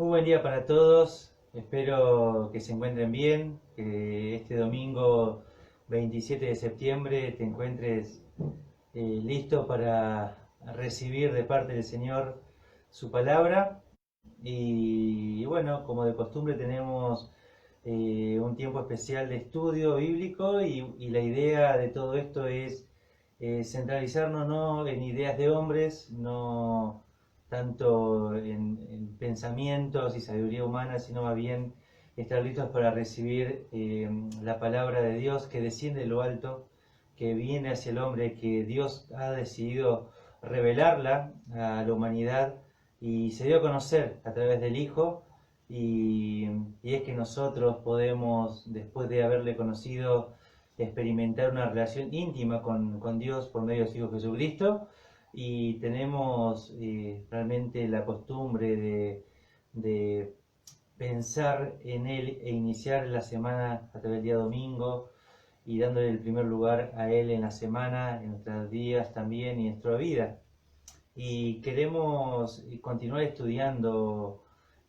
Muy buen día para todos, espero que se encuentren bien, que este domingo 27 de septiembre te encuentres listo para recibir de parte del Señor su palabra. Y bueno, como de costumbre tenemos un tiempo especial de estudio bíblico y la idea de todo esto es centralizarnos no en ideas de hombres, no tanto en pensamientos y sabiduría humana, sino más bien estar listos para recibir la palabra de Dios que desciende de lo alto, que viene hacia el hombre, que Dios ha decidido revelarla a la humanidad y se dio a conocer a través del Hijo. Y es que nosotros podemos, después de haberle conocido, experimentar una relación íntima con Dios por medio de su Hijo Jesucristo, y tenemos realmente la costumbre de pensar en Él e iniciar la semana a través del día domingo y dándole el primer lugar a Él en la semana, en nuestros días también y en nuestra vida. Y queremos continuar estudiando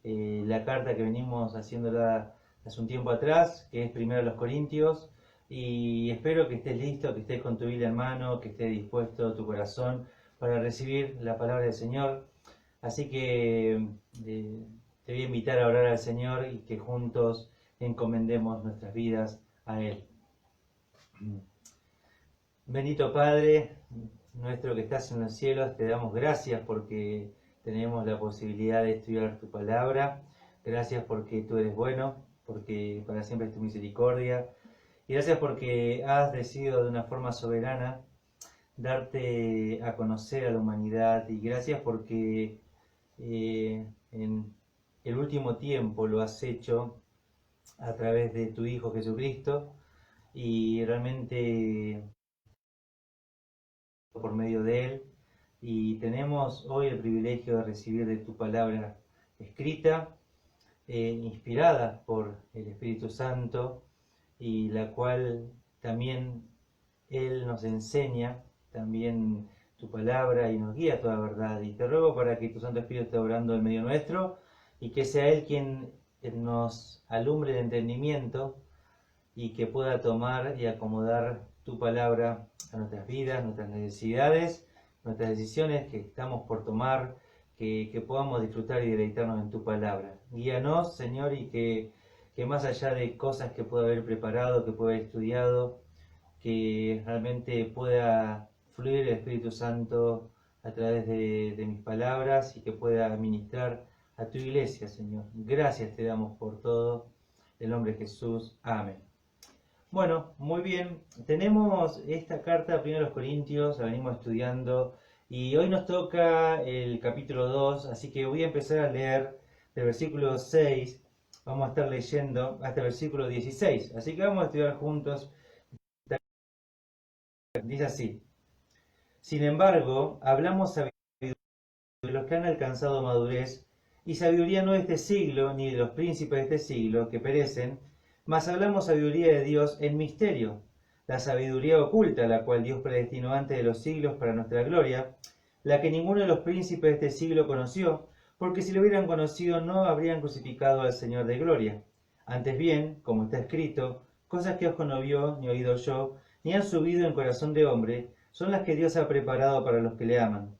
la carta que venimos haciéndola hace un tiempo atrás, que es Primero a los Corintios, y espero que estés listo, que estés con tu Biblia en mano, que esté dispuesto tu corazón para recibir la palabra del Señor. Así que te voy a invitar a orar al Señor y que juntos encomendemos nuestras vidas a Él. Bendito Padre nuestro que estás en los cielos, te damos gracias porque tenemos la posibilidad de estudiar tu palabra. Gracias porque tú eres bueno, porque para siempre es tu misericordia. Y gracias porque has decidido de una forma soberana darte a conocer a la humanidad. Y gracias porque en el último tiempo lo has hecho a través de tu Hijo Jesucristo. Y realmente por medio de Él, y tenemos hoy el privilegio de recibir de tu palabra escrita, inspirada por el Espíritu Santo, y la cual también Él nos enseña, también tu palabra, y nos guía a toda verdad. Y te ruego para que tu Santo Espíritu esté obrando en medio nuestro, y que sea Él quien nos alumbre el entendimiento, y que pueda tomar y acomodar tu palabra a nuestras vidas, nuestras necesidades, nuestras decisiones que estamos por tomar, que podamos disfrutar y deleitarnos en tu palabra. Guíanos, Señor, y que más allá de cosas que pueda haber preparado, que pueda haber estudiado, que realmente pueda fluir el Espíritu Santo a través de mis palabras y que pueda ministrar a tu iglesia, Señor. Gracias te damos por todo. En el nombre de Jesús. Amén. Bueno, muy bien. Tenemos esta carta, Primero a los Corintios, la venimos estudiando y hoy nos toca el capítulo 2, así que voy a empezar a leer del versículo 6, vamos a estar leyendo hasta el versículo 16, así que vamos a estudiar juntos. Dice así: Sin embargo, hablamos sabiduría de los que han alcanzado madurez, y sabiduría no de este siglo, ni de los príncipes de este siglo, que perecen, mas hablamos sabiduría de Dios en misterio, la sabiduría oculta, la cual Dios predestinó antes de los siglos para nuestra gloria, la que ninguno de los príncipes de este siglo conoció, porque si lo hubieran conocido no habrían crucificado al Señor de gloria. Antes bien, como está escrito, cosas que ojo no vio, ni oído yo, ni han subido en corazón de hombre, son las que Dios ha preparado para los que le aman.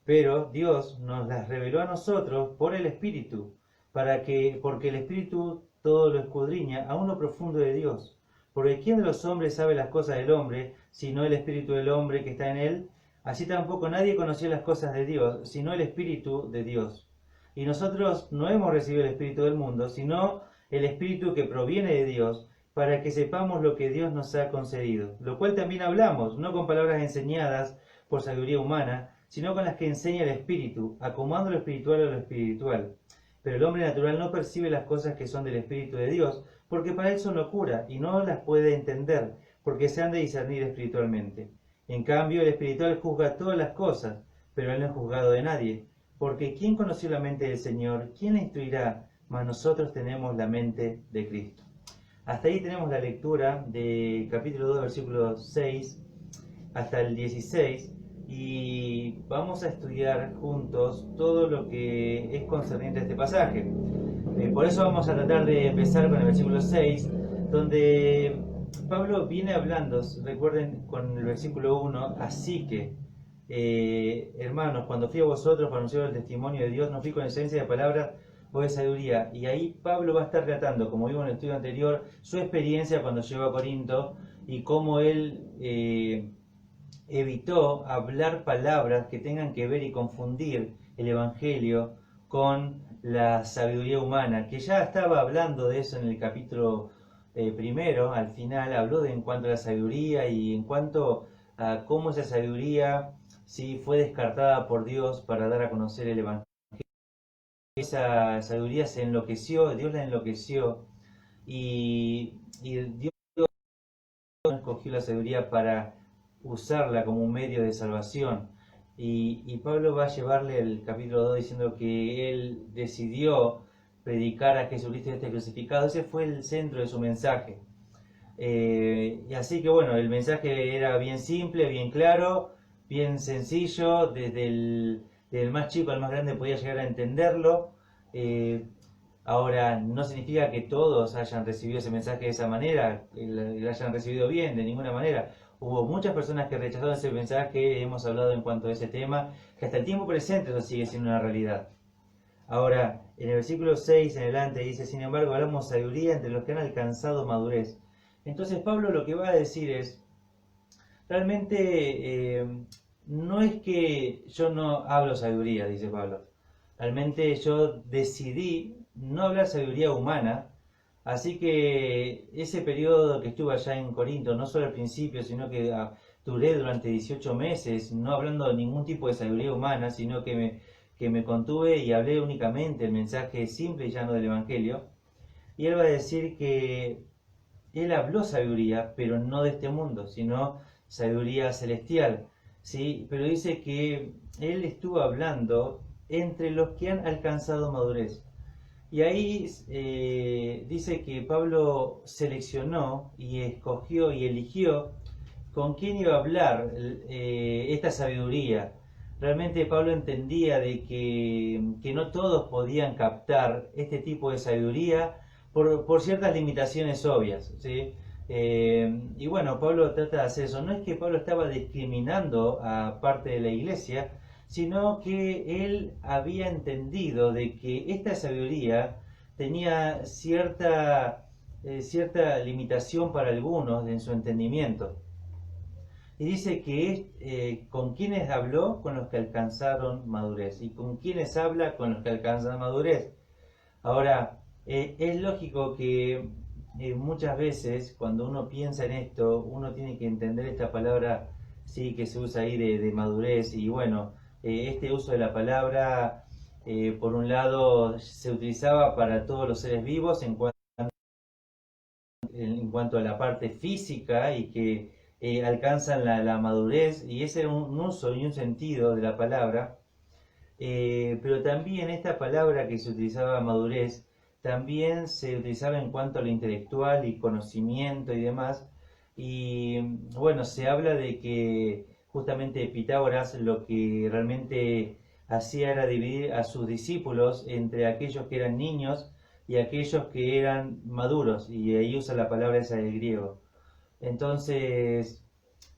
Pero Dios nos las reveló a nosotros por el Espíritu, porque el Espíritu todo lo escudriña aún lo profundo de Dios. Porque ¿quién de los hombres sabe las cosas del hombre, sino el Espíritu del hombre que está en él? Así tampoco nadie conoció las cosas de Dios, sino el Espíritu de Dios. Y nosotros no hemos recibido el Espíritu del mundo, sino el Espíritu que proviene de Dios, para que sepamos lo que Dios nos ha concedido. Lo cual también hablamos, no con palabras enseñadas por sabiduría humana, sino con las que enseña el Espíritu, acomodando lo espiritual a lo espiritual. Pero el hombre natural no percibe las cosas que son del Espíritu de Dios, porque para él son locura, y no las puede entender, porque se han de discernir espiritualmente. En cambio, el espiritual juzga todas las cosas, pero él no es juzgado de nadie. Porque ¿quién conoció la mente del Señor? ¿Quién la instruirá? Mas nosotros tenemos la mente de Cristo. Hasta ahí tenemos la lectura de capítulo 2, versículo 6 hasta el 16. y vamos a estudiar juntos todo lo que es concerniente a este pasaje. Por eso vamos a tratar de empezar con el versículo 6, donde Pablo viene hablando, recuerden con el versículo 1, así que, hermanos, cuando fui a vosotros para anunciar el testimonio de Dios, no fui con esencia de palabra o de sabiduría. Y ahí Pablo va a estar relatando, como vimos en el estudio anterior, su experiencia cuando llegó a Corinto y cómo él evitó hablar palabras que tengan que ver y confundir el Evangelio con la sabiduría humana, que ya estaba hablando de eso en el capítulo primero. Al final habló de en cuanto a la sabiduría y en cuanto a cómo esa sabiduría fue descartada por Dios para dar a conocer el Evangelio. Esa sabiduría se enloqueció, Dios la enloqueció, y Dios no escogió la sabiduría para usarla como un medio de salvación. Y Pablo va a llevarle el capítulo 2 diciendo que él decidió predicar a Jesucristo este crucificado. Ese fue el centro de su mensaje. Y así que bueno, el mensaje era bien simple, bien claro, bien sencillo, desde el más chico al más grande podía llegar a entenderlo. Ahora, no significa que todos hayan recibido ese mensaje de esa manera, que lo hayan recibido bien, de ninguna manera. Hubo muchas personas que rechazaron ese mensaje, hemos hablado en cuanto a ese tema, que hasta el tiempo presente eso sigue siendo una realidad. Ahora, en el versículo 6 en adelante dice, sin embargo, hablamos sabiduría entre los que han alcanzado madurez. Entonces Pablo lo que va a decir es, realmente no es que yo no hablo sabiduría, dice Pablo. Realmente yo decidí no hablar sabiduría humana, así que ese periodo que estuve allá en Corinto, no solo al principio, sino que duré durante 18 meses no hablando ningún tipo de sabiduría humana, sino que me contuve y hablé únicamente el mensaje simple y llano del Evangelio. Y él va a decir que él habló sabiduría, pero no de este mundo, sino sabiduría celestial, ¿sí? Pero dice que él estuvo hablando entre los que han alcanzado madurez. Y ahí dice que Pablo seleccionó y escogió y eligió con quién iba a hablar esta sabiduría. Realmente Pablo entendía de que no todos podían captar este tipo de sabiduría por ciertas limitaciones obvias, ¿sí? Y bueno, Pablo trata de hacer eso. No es que Pablo estaba discriminando a parte de la iglesia, sino que él había entendido de que esta sabiduría tenía cierta limitación para algunos en su entendimiento. Y dice que con quienes habló, con los que alcanzaron madurez. Y con quienes habla, con los que alcanzan madurez. Ahora, es lógico que muchas veces cuando uno piensa en esto, uno tiene que entender esta palabra sí que se usa ahí de madurez. Y bueno, este uso de la palabra, por un lado, se utilizaba para todos los seres vivos en cuanto a la parte física y que alcanzan la madurez, y ese era un uso y un sentido de la palabra. Pero también esta palabra que se utilizaba madurez, también se utilizaba en cuanto a lo intelectual y conocimiento y demás. Y bueno, se habla de que justamente Pitágoras lo que realmente hacía era dividir a sus discípulos entre aquellos que eran niños y aquellos que eran maduros, y ahí usa la palabra esa del griego. Entonces,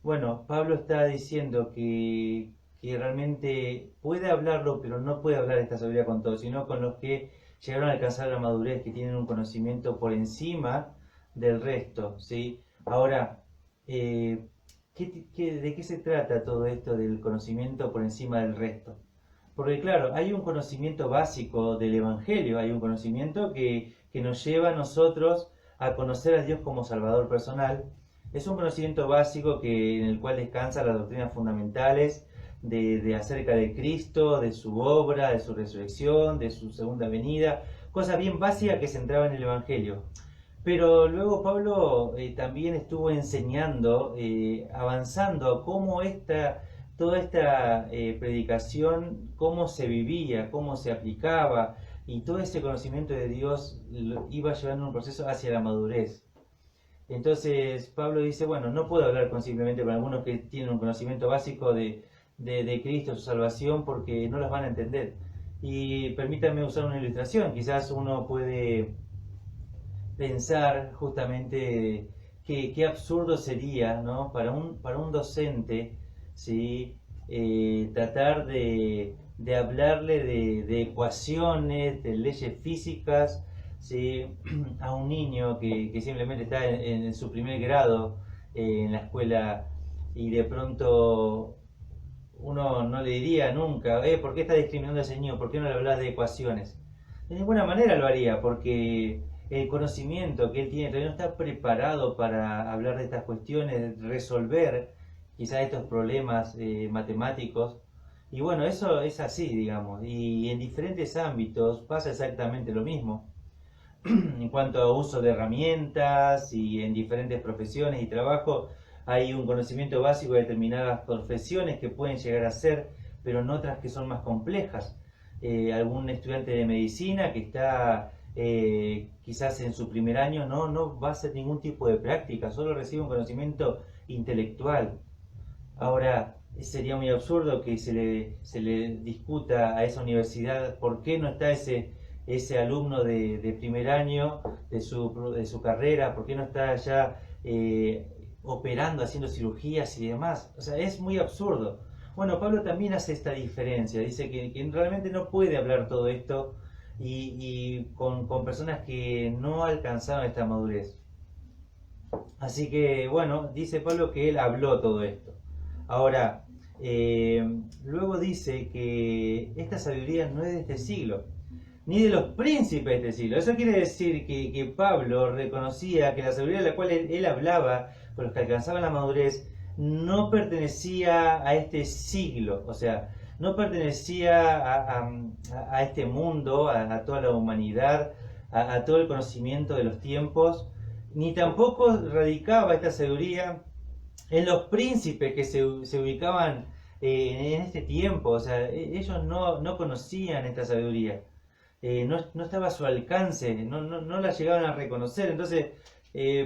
bueno, Pablo está diciendo que realmente puede hablarlo, pero no puede hablar esta sabiduría con todos, sino con los que llegaron a alcanzar la madurez, que tienen un conocimiento por encima del resto, ¿sí? Ahora, de qué se trata todo esto del conocimiento por encima del resto? Porque claro, hay un conocimiento básico del Evangelio, hay un conocimiento que nos lleva a nosotros a conocer a Dios como Salvador personal. Es un conocimiento básico en el cual descansan las doctrinas fundamentales de acerca de Cristo, de su obra, de su resurrección, de su segunda venida, cosas bien básicas que se entraban en el Evangelio. Pero luego Pablo también estuvo enseñando, avanzando a cómo toda esta predicación, cómo se vivía, cómo se aplicaba, y todo ese conocimiento de Dios lo iba llevando un proceso hacia la madurez. Entonces Pablo dice, bueno, no puedo hablar simplemente con algunos que tienen un conocimiento básico de Cristo, su salvación, porque no las van a entender. Y permítanme usar una ilustración. Quizás uno puede pensar justamente qué absurdo sería, ¿no? Para un docente, ¿sí? Tratar de hablarle de ecuaciones, de leyes físicas, ¿sí? A un niño que simplemente está en su primer grado en la escuela, y de pronto uno no le diría nunca, ¿por qué está discriminando a ese niño? ¿Por qué no le hablas de ecuaciones? De ninguna manera lo haría, porque el conocimiento que él tiene todavía no está preparado para hablar de estas cuestiones, resolver quizás estos problemas matemáticos. Y bueno, eso es así, digamos, y en diferentes ámbitos pasa exactamente lo mismo. En cuanto a uso de herramientas y en diferentes profesiones y trabajo, hay un conocimiento básico de determinadas profesiones que pueden llegar a ser, pero no otras que son más complejas. Algún estudiante de medicina que está quizás en su primer año no va a hacer ningún tipo de práctica, solo recibe un conocimiento intelectual. Ahora, sería muy absurdo que se le discuta a esa universidad por qué no está ese alumno de primer año de su carrera, por qué no está ya operando, haciendo cirugías y demás. O sea, es muy absurdo. Bueno, Pablo también hace esta diferencia, dice que realmente no puede hablar todo esto y con personas que no alcanzaron esta madurez. Así que, bueno, dice Pablo que él habló todo esto. Ahora, luego dice que esta sabiduría no es de este siglo, ni de los príncipes de este siglo. Eso quiere decir que Pablo reconocía que la sabiduría de la cual él hablaba, con los que alcanzaban la madurez, no pertenecía a este siglo, o sea, no pertenecía a este mundo, a toda la humanidad, a todo el conocimiento de los tiempos, ni tampoco radicaba esta sabiduría en los príncipes que se ubicaban en este tiempo. O sea, ellos no conocían esta sabiduría, no estaba a su alcance, no la llegaban a reconocer. Entonces,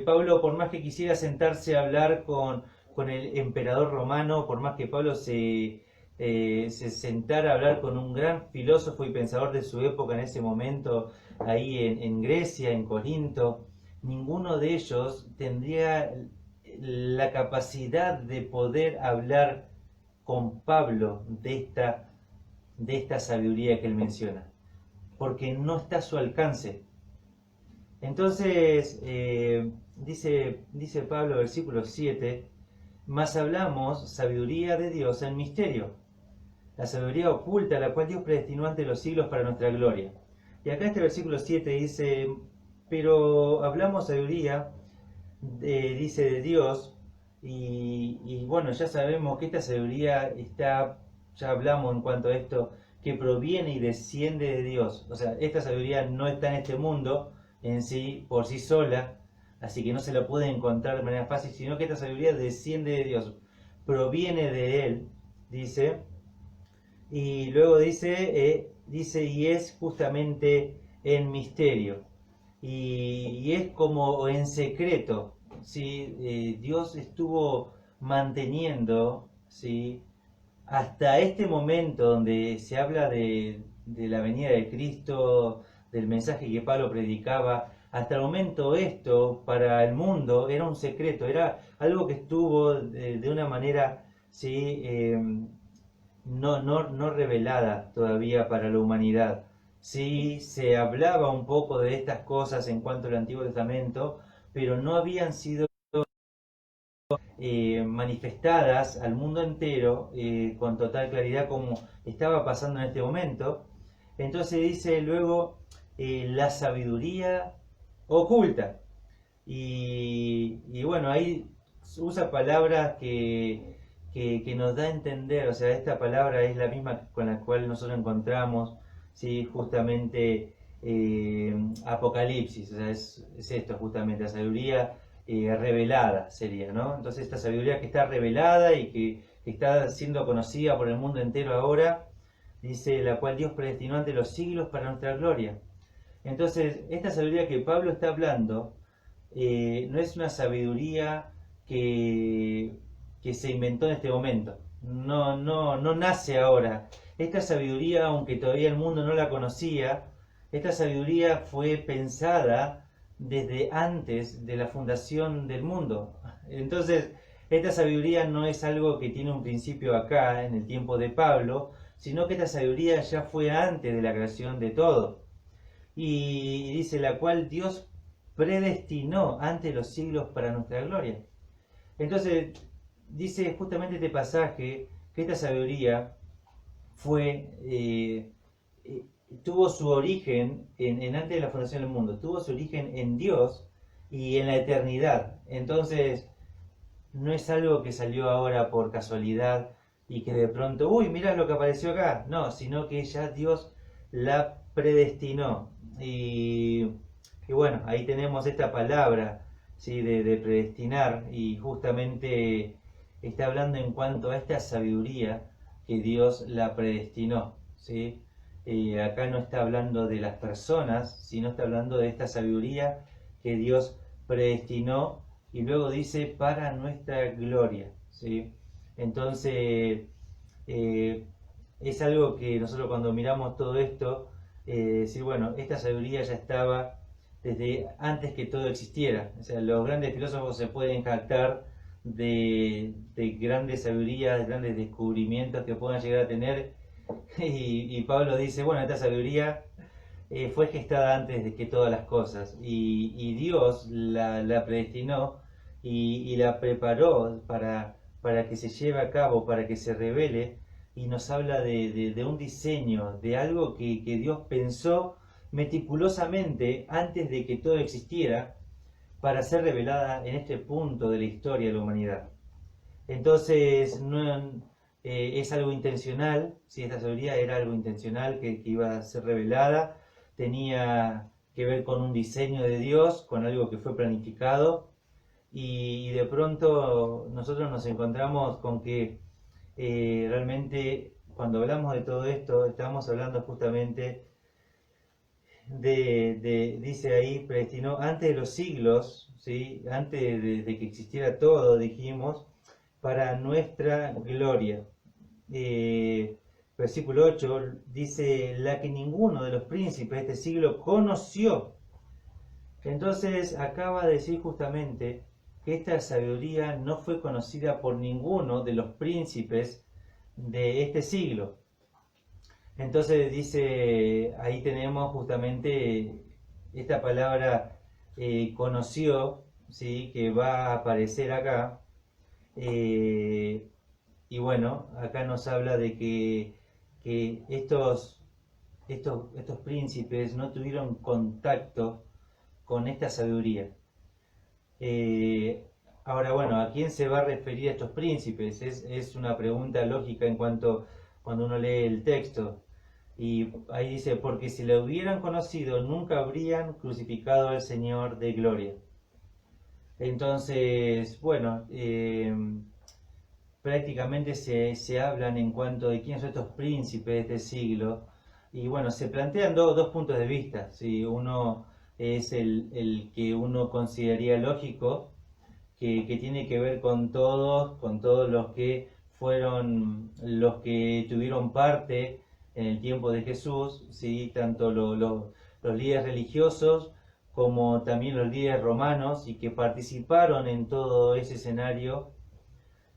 Pablo, por más que quisiera sentarse a hablar con el emperador romano, por más que Pablo se sentara a hablar con un gran filósofo y pensador de su época en ese momento, ahí en Grecia, en Corinto, ninguno de ellos tendría la capacidad de poder hablar con Pablo de esta sabiduría que él menciona, porque no está a su alcance. Entonces, dice Pablo, versículo 7, mas hablamos sabiduría de Dios en misterio, la sabiduría oculta, la cual Dios predestinó ante los siglos para nuestra gloria. Y acá este versículo 7 dice, pero hablamos sabiduría, dice, de Dios, y bueno, ya sabemos que esta sabiduría está, ya hablamos en cuanto a esto, que proviene y desciende de Dios. O sea, esta sabiduría no está en este mundo en sí, por sí sola, así que no se la puede encontrar de manera fácil, sino que esta sabiduría desciende de Dios, proviene de Él, dice, y luego dice, y es justamente en misterio, y es como en secreto, ¿sí? Dios estuvo manteniendo, ¿sí? Hasta este momento donde se habla de la venida de Cristo, del mensaje que Pablo predicaba, hasta el momento esto para el mundo era un secreto, era algo que estuvo de una manera, ¿sí? No revelada todavía para la humanidad. Sí, se hablaba un poco de estas cosas en cuanto al Antiguo Testamento, pero no habían sido manifestadas al mundo entero con total claridad como estaba pasando en este momento. Entonces dice luego la sabiduría oculta. Y bueno, ahí usa palabras que nos da a entender, o sea, esta palabra es la misma con la cual nosotros encontramos, ¿sí? Justamente Apocalipsis, o sea, es esto justamente, la sabiduría revelada sería, ¿no? Entonces esta sabiduría que está revelada y que está siendo conocida por el mundo entero ahora, dice, la cual Dios predestinó ante los siglos para nuestra gloria. Entonces, esta sabiduría que Pablo está hablando no es una sabiduría que se inventó en este momento. no nace ahora. Esta sabiduría, aunque todavía el mundo no la conocía, esta sabiduría fue pensada desde antes de la fundación del mundo. Entonces, esta sabiduría no es algo que tiene un principio acá, en el tiempo de Pablo, sino que esta sabiduría ya fue antes de la creación de todo. Y dice, la cual Dios predestinó antes de los siglos para nuestra gloria. Entonces, dice justamente este pasaje que esta sabiduría fue, tuvo su origen antes de la fundación del mundo, tuvo su origen en Dios y en la eternidad. Entonces, no es algo que salió ahora por casualidad y que de pronto, uy, mira lo que apareció acá. No, sino que ya Dios la predestinó. Y bueno, ahí tenemos esta palabra, ¿sí? de predestinar, y justamente está hablando en cuanto a esta sabiduría que Dios la predestinó, ¿sí? Acá no está hablando de las personas, sino está hablando de esta sabiduría que Dios predestinó, y luego dice para nuestra gloria, ¿sí? Entonces, es algo que nosotros cuando miramos todo esto, decir, bueno, esta sabiduría ya estaba desde antes que todo existiera. O sea, los grandes filósofos se pueden jactar de grandes sabidurías, de grandes descubrimientos que puedan llegar a tener. Y Pablo dice, bueno, esta sabiduría fue gestada antes de que todas las cosas. Y Dios la predestinó y la preparó para que se lleve a cabo, para que se revele. Y nos habla de un diseño, de algo que Dios pensó meticulosamente antes de que todo existiera, para ser revelada en este punto de la historia de la humanidad. Entonces, es algo intencional, si esta sabiduría era algo intencional que iba a ser revelada, tenía que ver con un diseño de Dios, con algo que fue planificado, y de pronto nosotros nos encontramos con que realmente cuando hablamos de todo esto, estamos hablando justamente dice ahí, predestinó antes de los siglos, ¿sí? Antes de que existiera todo, dijimos, para nuestra gloria. Versículo 8 dice, la que ninguno de los príncipes de este siglo conoció. Entonces acaba de decir justamente que esta sabiduría no fue conocida por ninguno de los príncipes de este siglo. Entonces dice, ahí tenemos justamente esta palabra conoció, ¿sí? Que va a aparecer acá. Y bueno, acá nos habla de que estos príncipes no tuvieron contacto con esta sabiduría. Ahora, bueno, ¿a quién se va a referir a estos príncipes? Es una pregunta lógica en cuanto cuando uno lee el texto. Y ahí dice, porque si lo hubieran conocido, nunca habrían crucificado al Señor de gloria. Entonces, bueno, prácticamente se hablan en cuanto de quiénes son estos príncipes de este siglo. Y bueno, se plantean dos puntos de vista. ¿Sí? Uno es el que uno consideraría lógico, que tiene que ver con todos los que fueron, los que tuvieron parte en el tiempo de Jesús, ¿sí? Tanto los líderes religiosos como también los líderes romanos, y que participaron en todo ese escenario.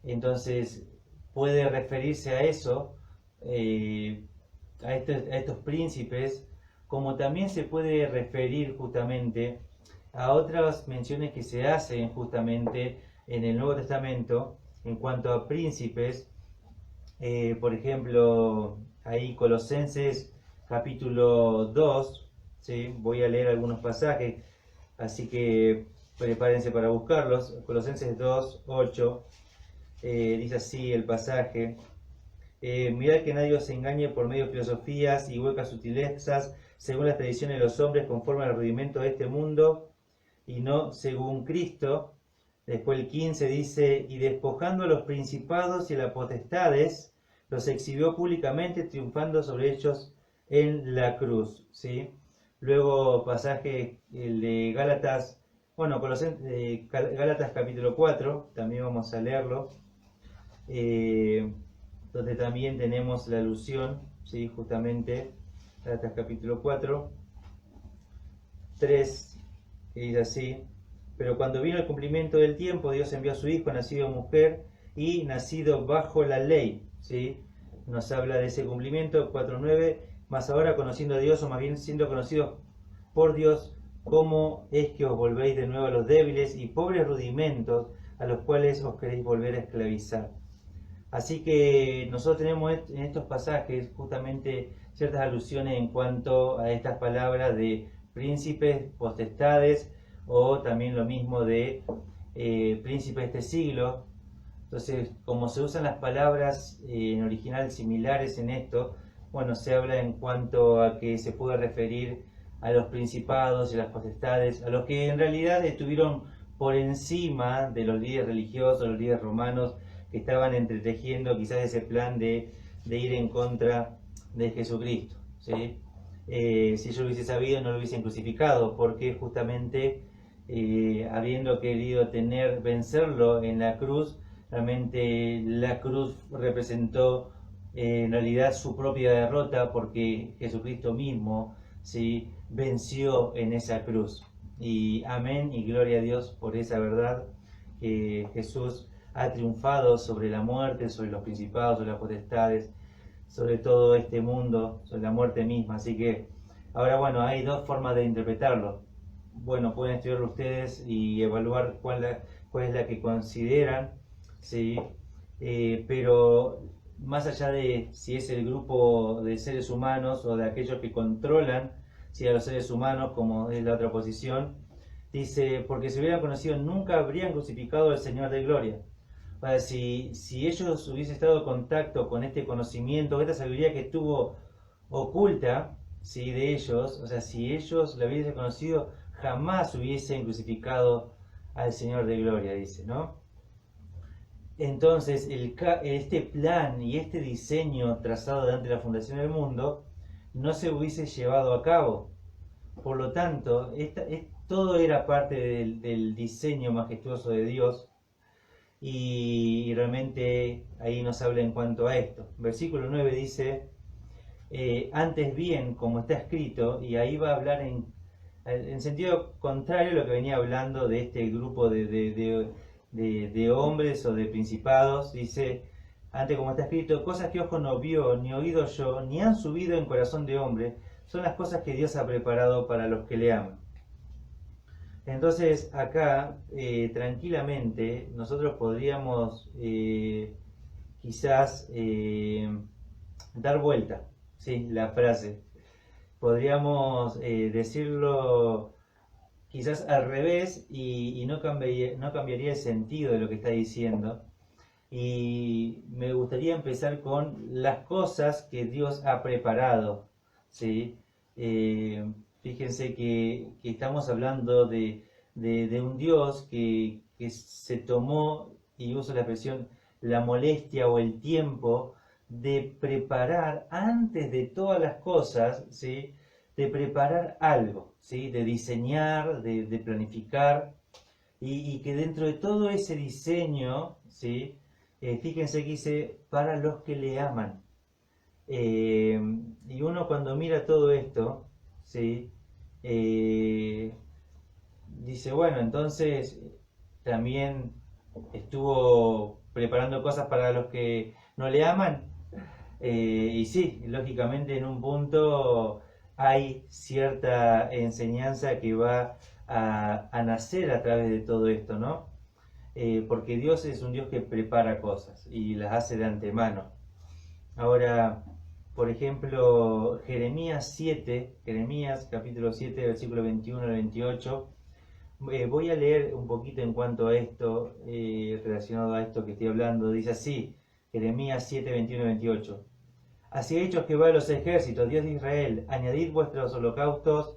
Entonces puede referirse a eso, a estos príncipes, como también se puede referir justamente a otras menciones que se hacen justamente en el Nuevo Testamento en cuanto a príncipes. Por ejemplo, ahí Colosenses capítulo 2, ¿sí? Voy a leer algunos pasajes, así que prepárense para buscarlos. Colosenses 2, 8, dice así el pasaje. Mirad que nadie os engañe por medio de filosofías y huecas sutilezas, según las tradiciones de los hombres, conforme al rudimento de este mundo, y no según Cristo. Después el 15 dice, y despojando a los principados y a las potestades, los exhibió públicamente, triunfando sobre ellos en la cruz. ¿Sí? Luego pasaje el de Gálatas, bueno, Gálatas capítulo 4, también vamos a leerlo. donde también tenemos la alusión, ¿sí? Justamente, Gálatas capítulo 4, 3, que dice así: pero cuando vino el cumplimiento del tiempo, Dios envió a su Hijo, nacido de mujer y nacido bajo la ley, ¿sí? Nos habla de ese cumplimiento, 4:9, mas ahora conociendo a Dios, o más bien siendo conocidos por Dios, ¿cómo es que os volvéis de nuevo a los débiles y pobres rudimentos a los cuales os queréis volver a esclavizar? Así que nosotros tenemos en estos pasajes justamente ciertas alusiones en cuanto a estas palabras de príncipes, potestades, o también lo mismo de príncipe de este siglo. Entonces, como se usan las palabras en original similares en esto, bueno, se habla en cuanto a que se puede referir a los principados y las potestades, a los que en realidad estuvieron por encima de los líderes religiosos, los líderes romanos, que estaban entretejiendo quizás ese plan de ir en contra de Jesucristo, ¿sí? Si yo lo hubiese sabido, no lo hubiesen crucificado, porque justamente habiendo querido vencerlo en la cruz, realmente la cruz representó en realidad su propia derrota, porque Jesucristo mismo, ¿sí?, venció en esa cruz. Y amén y gloria a Dios por esa verdad, que Jesús ha triunfado sobre la muerte, sobre los principados, sobre las potestades, sobre todo este mundo, sobre la muerte misma. Así que ahora, bueno, hay dos formas de interpretarlo. Bueno, pueden estudiarlo ustedes y evaluar cuál es la que consideran, ¿sí? Pero más allá de si es el grupo de seres humanos o de aquellos que controlan, ¿sí?, a los seres humanos, como es la otra posición, dice: porque si hubieran conocido, nunca habrían crucificado al Señor de gloria. Para si ellos hubiesen estado en contacto con este conocimiento, esta sabiduría que estuvo oculta, ¿sí?, de ellos, o sea, si ellos la hubiesen conocido, jamás hubiesen crucificado al Señor de gloria, dice, ¿no? Entonces, este plan y este diseño trazado durante la fundación del mundo no se hubiese llevado a cabo. Por lo tanto, todo era parte del diseño majestuoso de Dios, y realmente ahí nos habla en cuanto a esto. Versículo 9 dice: antes bien, como está escrito, y ahí va a hablar en sentido contrario a lo que venía hablando de este grupo de hombres o de principados. Dice: antes, como está escrito, cosas que ojo no vio, ni oído yo, ni han subido en corazón de hombre, son las cosas que Dios ha preparado para los que le aman. Entonces acá tranquilamente nosotros podríamos quizás dar vuelta, ¿sí?, la frase. Podríamos decirlo quizás al revés, y no cambiaría el sentido de lo que está diciendo. Y me gustaría empezar con las cosas que Dios ha preparado, ¿sí? Fíjense que estamos hablando de un Dios que se tomó, y uso la expresión, la molestia o el tiempo de preparar antes de todas las cosas, ¿sí?, de preparar algo, ¿sí?, de diseñar, de planificar, y que dentro de todo ese diseño, ¿sí?, fíjense que dice: para los que le aman. Y uno cuando mira todo esto, ¿sí?, dice: bueno, entonces también estuvo preparando cosas para los que no le aman. Y sí, lógicamente en un punto hay cierta enseñanza que va a nacer a través de todo esto, ¿no? Porque Dios es un Dios que prepara cosas y las hace de antemano. Ahora, por ejemplo, Jeremías capítulo 7, versículo 21 al 28. Voy a leer un poquito en cuanto a esto, relacionado a esto que estoy hablando. Dice así, Jeremías 7, 21 y 28. Así ha dicho Jehová de los ejércitos, Dios de Israel: añadid vuestros holocaustos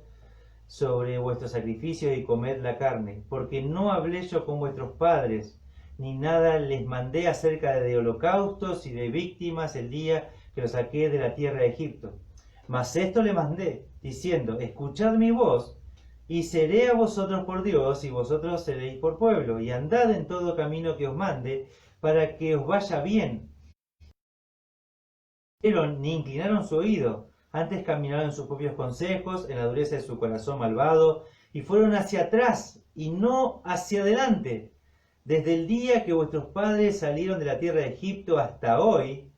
sobre vuestros sacrificios y comed la carne, porque no hablé yo con vuestros padres, ni nada les mandé acerca de holocaustos y de víctimas el día que los saqué de la tierra de Egipto. Mas esto le mandé, diciendo: escuchad mi voz, y seré a vosotros por Dios, y vosotros seréis por pueblo, y andad en todo camino que os mande, para que os vaya bien, ni inclinaron su oído, antes caminaron en sus propios consejos, en la dureza de su corazón malvado, y fueron hacia atrás y no hacia adelante. Desde el día que vuestros padres salieron de la tierra de Egipto hasta hoy,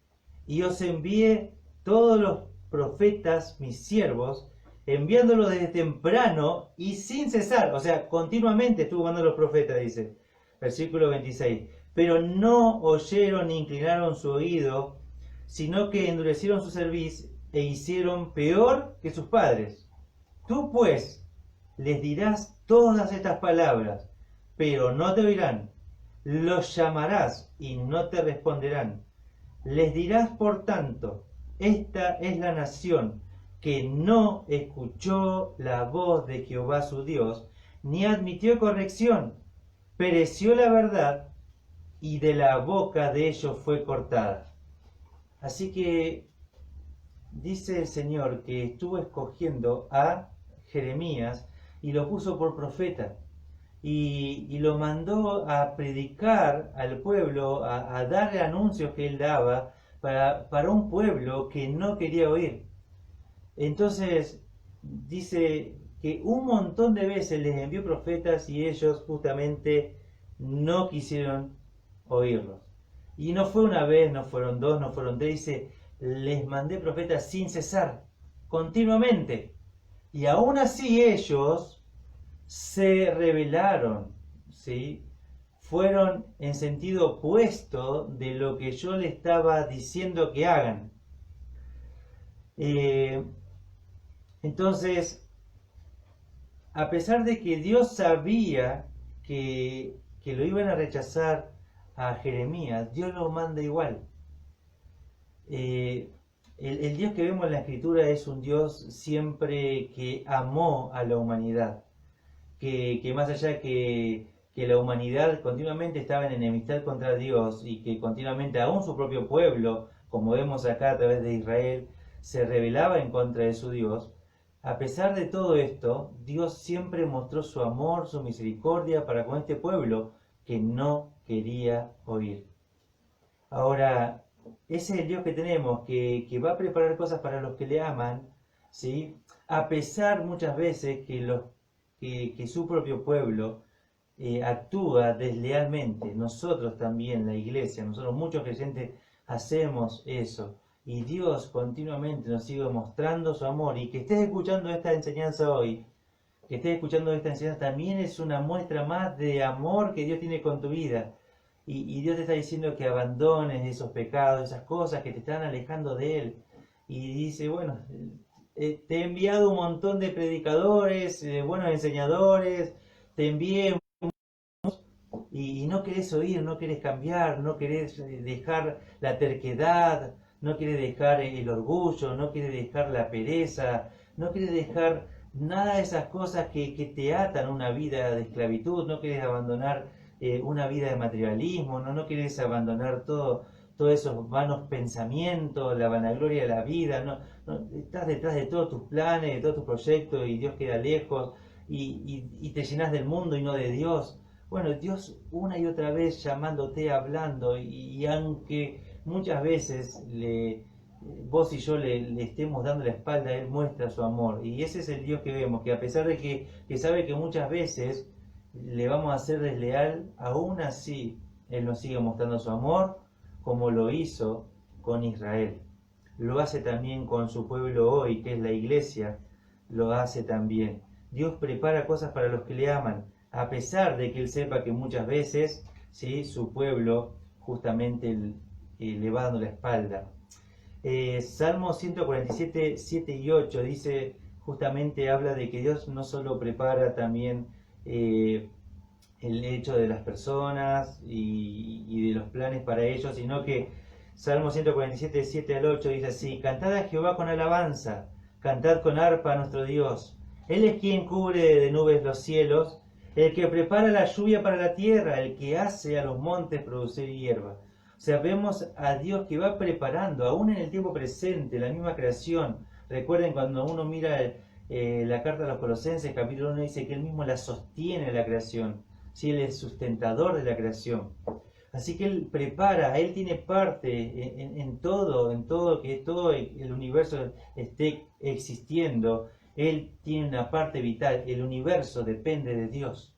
y os envié todos los profetas, mis siervos, enviándolos desde temprano y sin cesar, o sea, continuamente estuvo mandando los profetas, dice, versículo 26, pero no oyeron ni inclinaron su oído, sino que endurecieron su cerviz e hicieron peor que sus padres. Tú pues les dirás todas estas palabras, pero no te oirán. Los llamarás y no te responderán. Les dirás, por tanto, esta es la nación que no escuchó la voz de Jehová su Dios, ni admitió corrección. Pereció la verdad y de la boca de ellos fue cortada. Así que dice el Señor que estuvo escogiendo a Jeremías y lo puso por profeta. Y lo mandó a predicar al pueblo, a darle anuncios que él daba para un pueblo que no quería oír. Entonces dice que un montón de veces les envió profetas y ellos justamente no quisieron oírlos. Y no fue una vez, no fueron dos, no fueron tres, dice, les mandé profetas sin cesar, continuamente. Y aún así ellos se rebelaron, ¿sí? Fueron en sentido opuesto de lo que yo le estaba diciendo que hagan. Entonces, a pesar de que Dios sabía que lo iban a rechazar a Jeremías, Dios lo manda igual. El Dios que vemos en la Escritura es un Dios siempre que amó a la humanidad. Que más allá que la humanidad continuamente estaba en enemistad contra Dios y que continuamente aún su propio pueblo, como vemos acá a través de Israel, se rebelaba en contra de su Dios, a pesar de todo esto, Dios siempre mostró su amor, su misericordia para con este pueblo que no quería oír. Ahora, ese es el Dios que tenemos, que va a preparar cosas para los que le aman, ¿sí? A pesar muchas veces que su propio pueblo actúa deslealmente. Nosotros también, la iglesia, nosotros muchos creyentes hacemos eso. Y Dios continuamente nos sigue mostrando su amor. Y que estés escuchando esta enseñanza hoy, que estés escuchando esta enseñanza, también es una muestra más de amor que Dios tiene con tu vida. Y Dios te está diciendo que abandones esos pecados, esas cosas que te están alejando de Él. Y dice, bueno, te he enviado un montón de predicadores, buenos enseñadores, te envié y no querés oír, no querés cambiar, no querés dejar la terquedad, no querés dejar el orgullo, no querés dejar la pereza, no querés dejar nada de esas cosas que te atan a una vida de esclavitud, no querés abandonar una vida de materialismo, no querés abandonar todos esos vanos pensamientos, la vanagloria de la vida, estás detrás de todos tus planes, de todos tus proyectos y Dios queda lejos y te llenas del mundo y no de Dios. Bueno, Dios una y otra vez llamándote, hablando, y aunque muchas veces vos y yo le estemos dando la espalda, Él muestra su amor. Y ese es el Dios que vemos, que a pesar de que sabe que muchas veces le vamos a ser desleal, aún así Él nos sigue mostrando su amor, como lo hizo con Israel. Lo hace también con su pueblo hoy, que es la iglesia, lo hace también. Dios prepara cosas para los que le aman, a pesar de que Él sepa que muchas veces, ¿sí?, su pueblo justamente le va dando la espalda. Salmo 147, 7 y 8 dice, justamente habla de que Dios no solo prepara también el hecho de las personas y de los planes para ellos, sino que Salmo 147, 7 al 8 dice así: cantad a Jehová con alabanza, cantad con arpa a nuestro Dios. Él es quien cubre de nubes los cielos, el que prepara la lluvia para la tierra, el que hace a los montes producir hierba. O sea, vemos a Dios que va preparando, aún en el tiempo presente, la misma creación. Recuerden cuando uno mira la carta a los Colosenses, capítulo 1, dice que Él mismo la sostiene la creación. ¿Sí? Él es sustentador de la creación. Así que Él prepara, Él tiene parte en todo, que todo el universo esté existiendo. Él tiene una parte vital, el universo depende de Dios.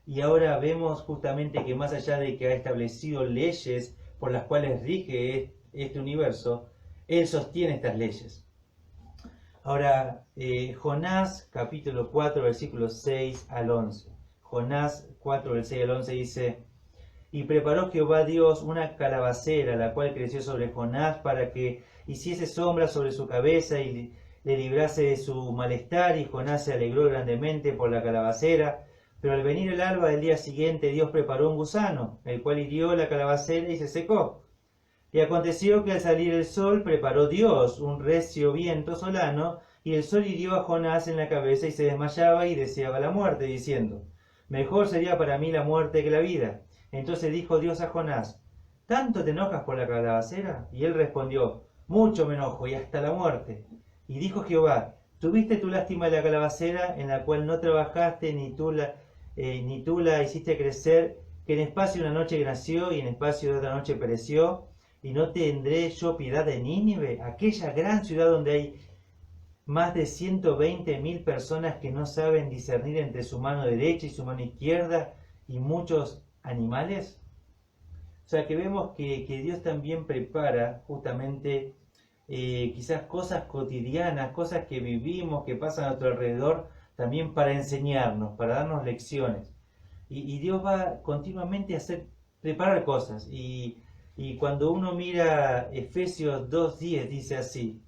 Y ahora vemos justamente que más allá de que ha establecido leyes por las cuales rige este universo, Él sostiene estas leyes. Ahora, Jonás capítulo 4, versículos 6 al 11. Jonás 4, del 6 al 11 dice: Y preparó Jehová Dios una calabacera, la cual creció sobre Jonás, para que hiciese sombra sobre su cabeza y le librase de su malestar. Y Jonás se alegró grandemente por la calabacera. Pero al venir el alba del día siguiente, Dios preparó un gusano, el cual hirió la calabacera y se secó. Y aconteció que al salir el sol, preparó Dios un recio viento solano, y el sol hirió a Jonás en la cabeza, y se desmayaba y deseaba la muerte, diciendo: Mejor sería para mí la muerte que la vida. Entonces dijo Dios a Jonás: ¿Tanto te enojas por la calabacera? Y él respondió: Mucho me enojo, y hasta la muerte. Y dijo Jehová: ¿Tuviste tu lástima de la calabacera, en la cual no trabajaste, ni tú la hiciste crecer, que en espacio de una noche nació y en espacio de otra noche pereció? ¿Y no tendré yo piedad de Nínive, aquella gran ciudad donde hay más de 120.000 personas que no saben discernir entre su mano derecha y su mano izquierda, y muchos animales? O sea que vemos que Dios también prepara justamente quizás cosas cotidianas, cosas que vivimos, que pasan a nuestro alrededor, también para enseñarnos, para darnos lecciones. Y Dios va continuamente a preparar cosas. Y cuando uno mira Efesios 2:10, dice así: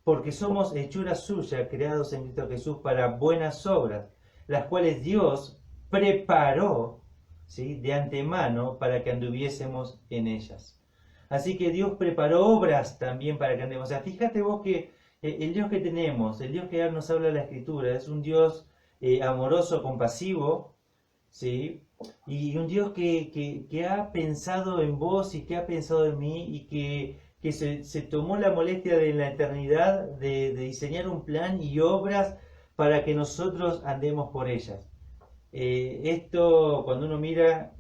Porque somos hechura suya, creados en Cristo Jesús para buenas obras, las cuales Dios preparó, ¿sí?, de antemano para que anduviésemos en ellas. Así que Dios preparó obras también para que andemos. O sea, fíjate vos que el Dios que tenemos, el Dios que nos habla la Escritura, es un Dios amoroso, compasivo, ¿sí? Y un Dios que ha pensado en vos y que ha pensado en mí, y que se tomó la molestia de la eternidad de diseñar un plan y obras para que nosotros andemos por ellas. Esto, cuando uno mira,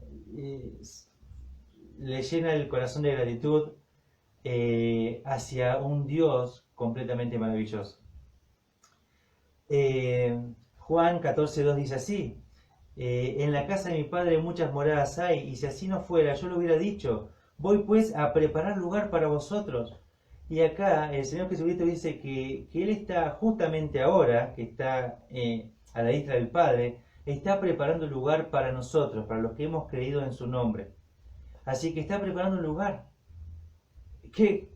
le llena el corazón de gratitud hacia un Dios completamente maravilloso. Juan 14:2 dice así: En la casa de mi padre muchas moradas hay, y si así no fuera, yo lo hubiera dicho. Voy pues a preparar lugar para vosotros. Y acá el Señor Jesucristo dice que Él está justamente ahora, que está a la diestra del Padre, está preparando lugar para nosotros, para los que hemos creído en su nombre. Así que está preparando un lugar. ¡Qué!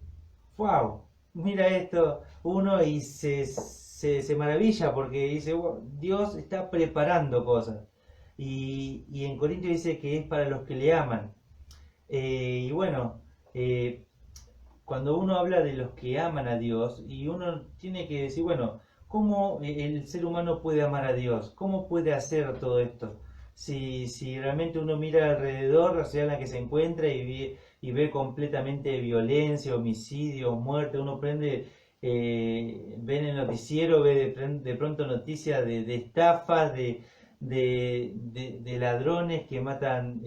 ¡Wow! Mira esto, uno y se maravilla porque dice: wow, Dios está preparando cosas. Y en Corintios dice que es para los que le aman. Y bueno, cuando uno habla de los que aman a Dios, y uno tiene que decir, bueno, ¿cómo el ser humano puede amar a Dios? ¿Cómo puede hacer todo esto? Si realmente uno mira alrededor, la sociedad en la que se encuentra, y ve completamente violencia, homicidios, muerte, uno ve en el noticiero, ve de pronto noticias de estafas, de ladrones que matan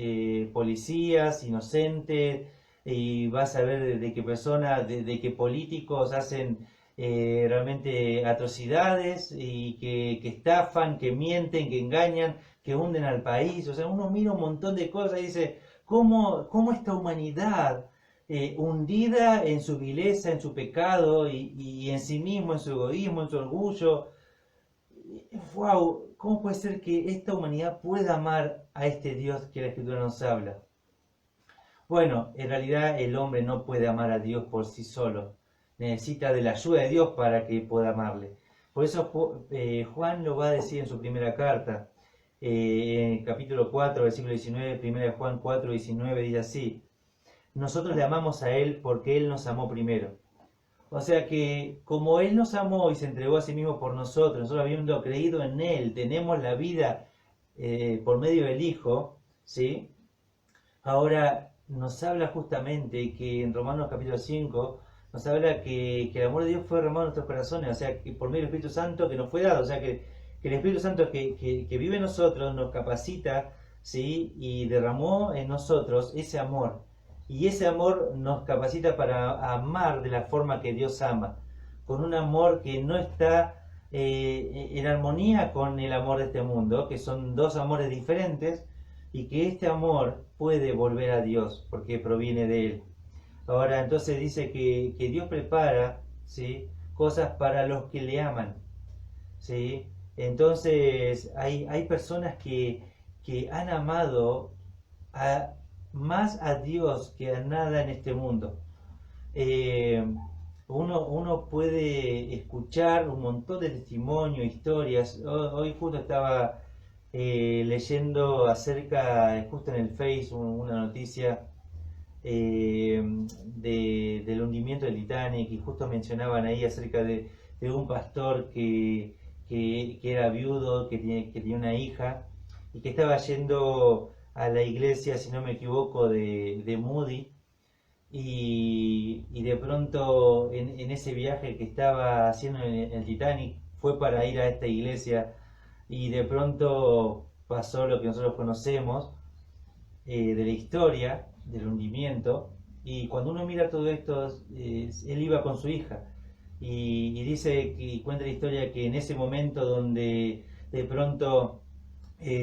policías inocentes, y vas a ver de qué personas, de qué políticos hacen realmente atrocidades, y que estafan, que mienten, que engañan, que hunden al país. O sea, uno mira un montón de cosas y dice: ¿cómo esta humanidad hundida en su vileza, en su pecado, y en sí mismo, en su egoísmo, en su orgullo? ¡Wow! ¿Cómo puede ser que esta humanidad pueda amar a este Dios que la Escritura nos habla? Bueno, en realidad el hombre no puede amar a Dios por sí solo. Necesita de la ayuda de Dios para que pueda amarle. Por eso Juan lo va a decir en su primera carta, en capítulo 4, versículo 19, 1 Juan 4, 19, dice así: Nosotros le amamos a Él porque Él nos amó primero. O sea que como Él nos amó y se entregó a sí mismo por nosotros habiendo creído en Él, tenemos la vida por medio del Hijo, ¿sí? Ahora nos habla justamente que en Romanos capítulo 5 nos habla que el amor de Dios fue derramado en nuestros corazones, o sea, que por medio del Espíritu Santo que nos fue dado, o sea, que el Espíritu Santo que vive en nosotros nos capacita ¿sí? Y derramó en nosotros ese amor. Y ese amor nos capacita para amar de la forma que Dios ama, con un amor que no está en armonía con el amor de este mundo, que son dos amores diferentes, y que este amor puede volver a Dios, porque proviene de Él. Ahora, entonces dice que Dios prepara, ¿sí?, cosas para los que le aman, ¿sí? Entonces, hay personas que han amado más a Dios que a nada en este mundo. Eh, uno puede escuchar un montón de testimonios, historias. Hoy justo estaba leyendo acerca, justo en el Facebook, una noticia del hundimiento del Titanic, y justo mencionaban ahí acerca de un pastor que era viudo, que tenía una hija y que estaba yendo a la iglesia, si no me equivoco, de Moody, y de pronto en ese viaje que estaba haciendo en el Titanic fue para ir a esta iglesia, y de pronto pasó lo que nosotros conocemos de la historia del hundimiento. Y cuando uno mira todo esto, él iba con su hija, y dice que cuenta la historia que en ese momento donde de pronto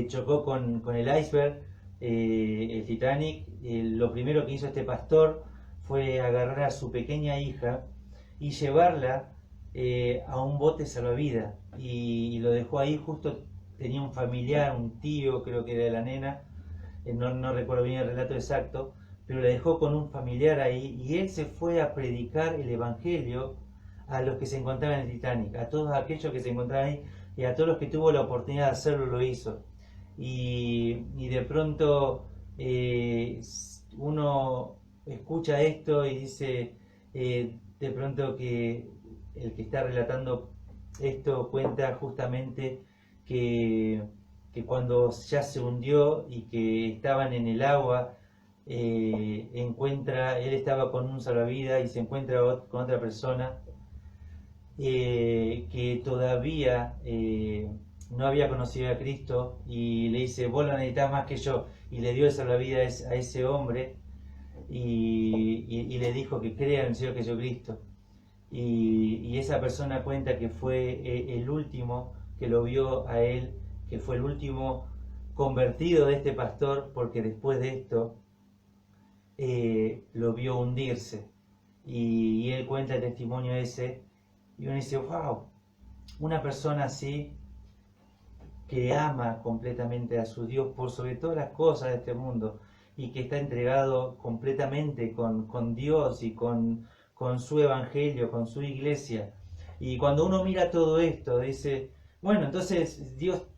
chocó con el iceberg, el Titanic, lo primero que hizo este pastor fue agarrar a su pequeña hija y llevarla a un bote salvavidas, y lo dejó ahí. Justo tenía un familiar, un tío, creo que era de la nena, no recuerdo bien el relato exacto, pero le dejó con un familiar ahí, y él se fue a predicar el Evangelio a los que se encontraban en el Titanic, a todos aquellos que se encontraban ahí, y a todos los que tuvo la oportunidad de hacerlo, lo hizo. Y de pronto uno escucha esto y dice, de pronto, que el que está relatando esto cuenta justamente que, que cuando ya se hundió y que estaban en el agua, él estaba con un salvavidas y se encuentra con otra persona que todavía no había conocido a Cristo, y le dice: vos lo necesitas más que yo, y le dio el salvavidas a ese hombre, y le dijo que crea en el Señor Jesucristo. Y esa persona cuenta que fue el último que lo vio a él, que fue el último convertido de este pastor, porque después de esto lo vio hundirse. Y él cuenta el testimonio ese, y uno dice: wow, una persona así, que ama completamente a su Dios por sobre todas las cosas de este mundo, y que está entregado completamente con Dios y con su evangelio, con su iglesia. Y cuando uno mira todo esto, dice: bueno, entonces Dios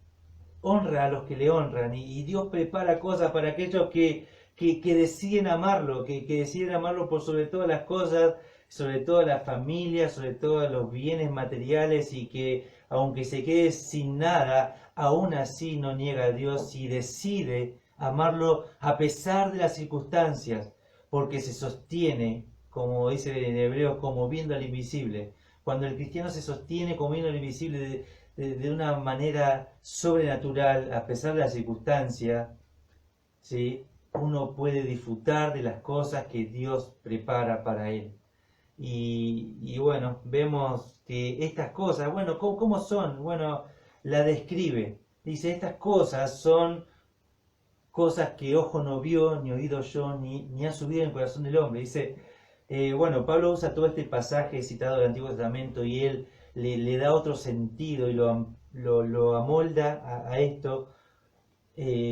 honra a los que le honran, y Dios prepara cosas para aquellos que deciden amarlo, que deciden amarlo por sobre todas las cosas, sobre toda la familia, sobre todos los bienes materiales, y que aunque se quede sin nada, aún así no niega a Dios y decide amarlo a pesar de las circunstancias, porque se sostiene, como dice en Hebreos, como viendo al invisible. Cuando el cristiano se sostiene como viendo al invisible de una manera sobrenatural, a pesar de la circunstancia, ¿sí?, uno puede disfrutar de las cosas que Dios prepara para él. Y bueno, vemos que estas cosas, bueno, ¿cómo son? Bueno, la describe. Dice: estas cosas son cosas que ojo no vio, ni oído yo, ni ha subido en el corazón del hombre. Dice, bueno, Pablo usa todo este pasaje citado del Antiguo Testamento, y él le da otro sentido y lo amolda a esto,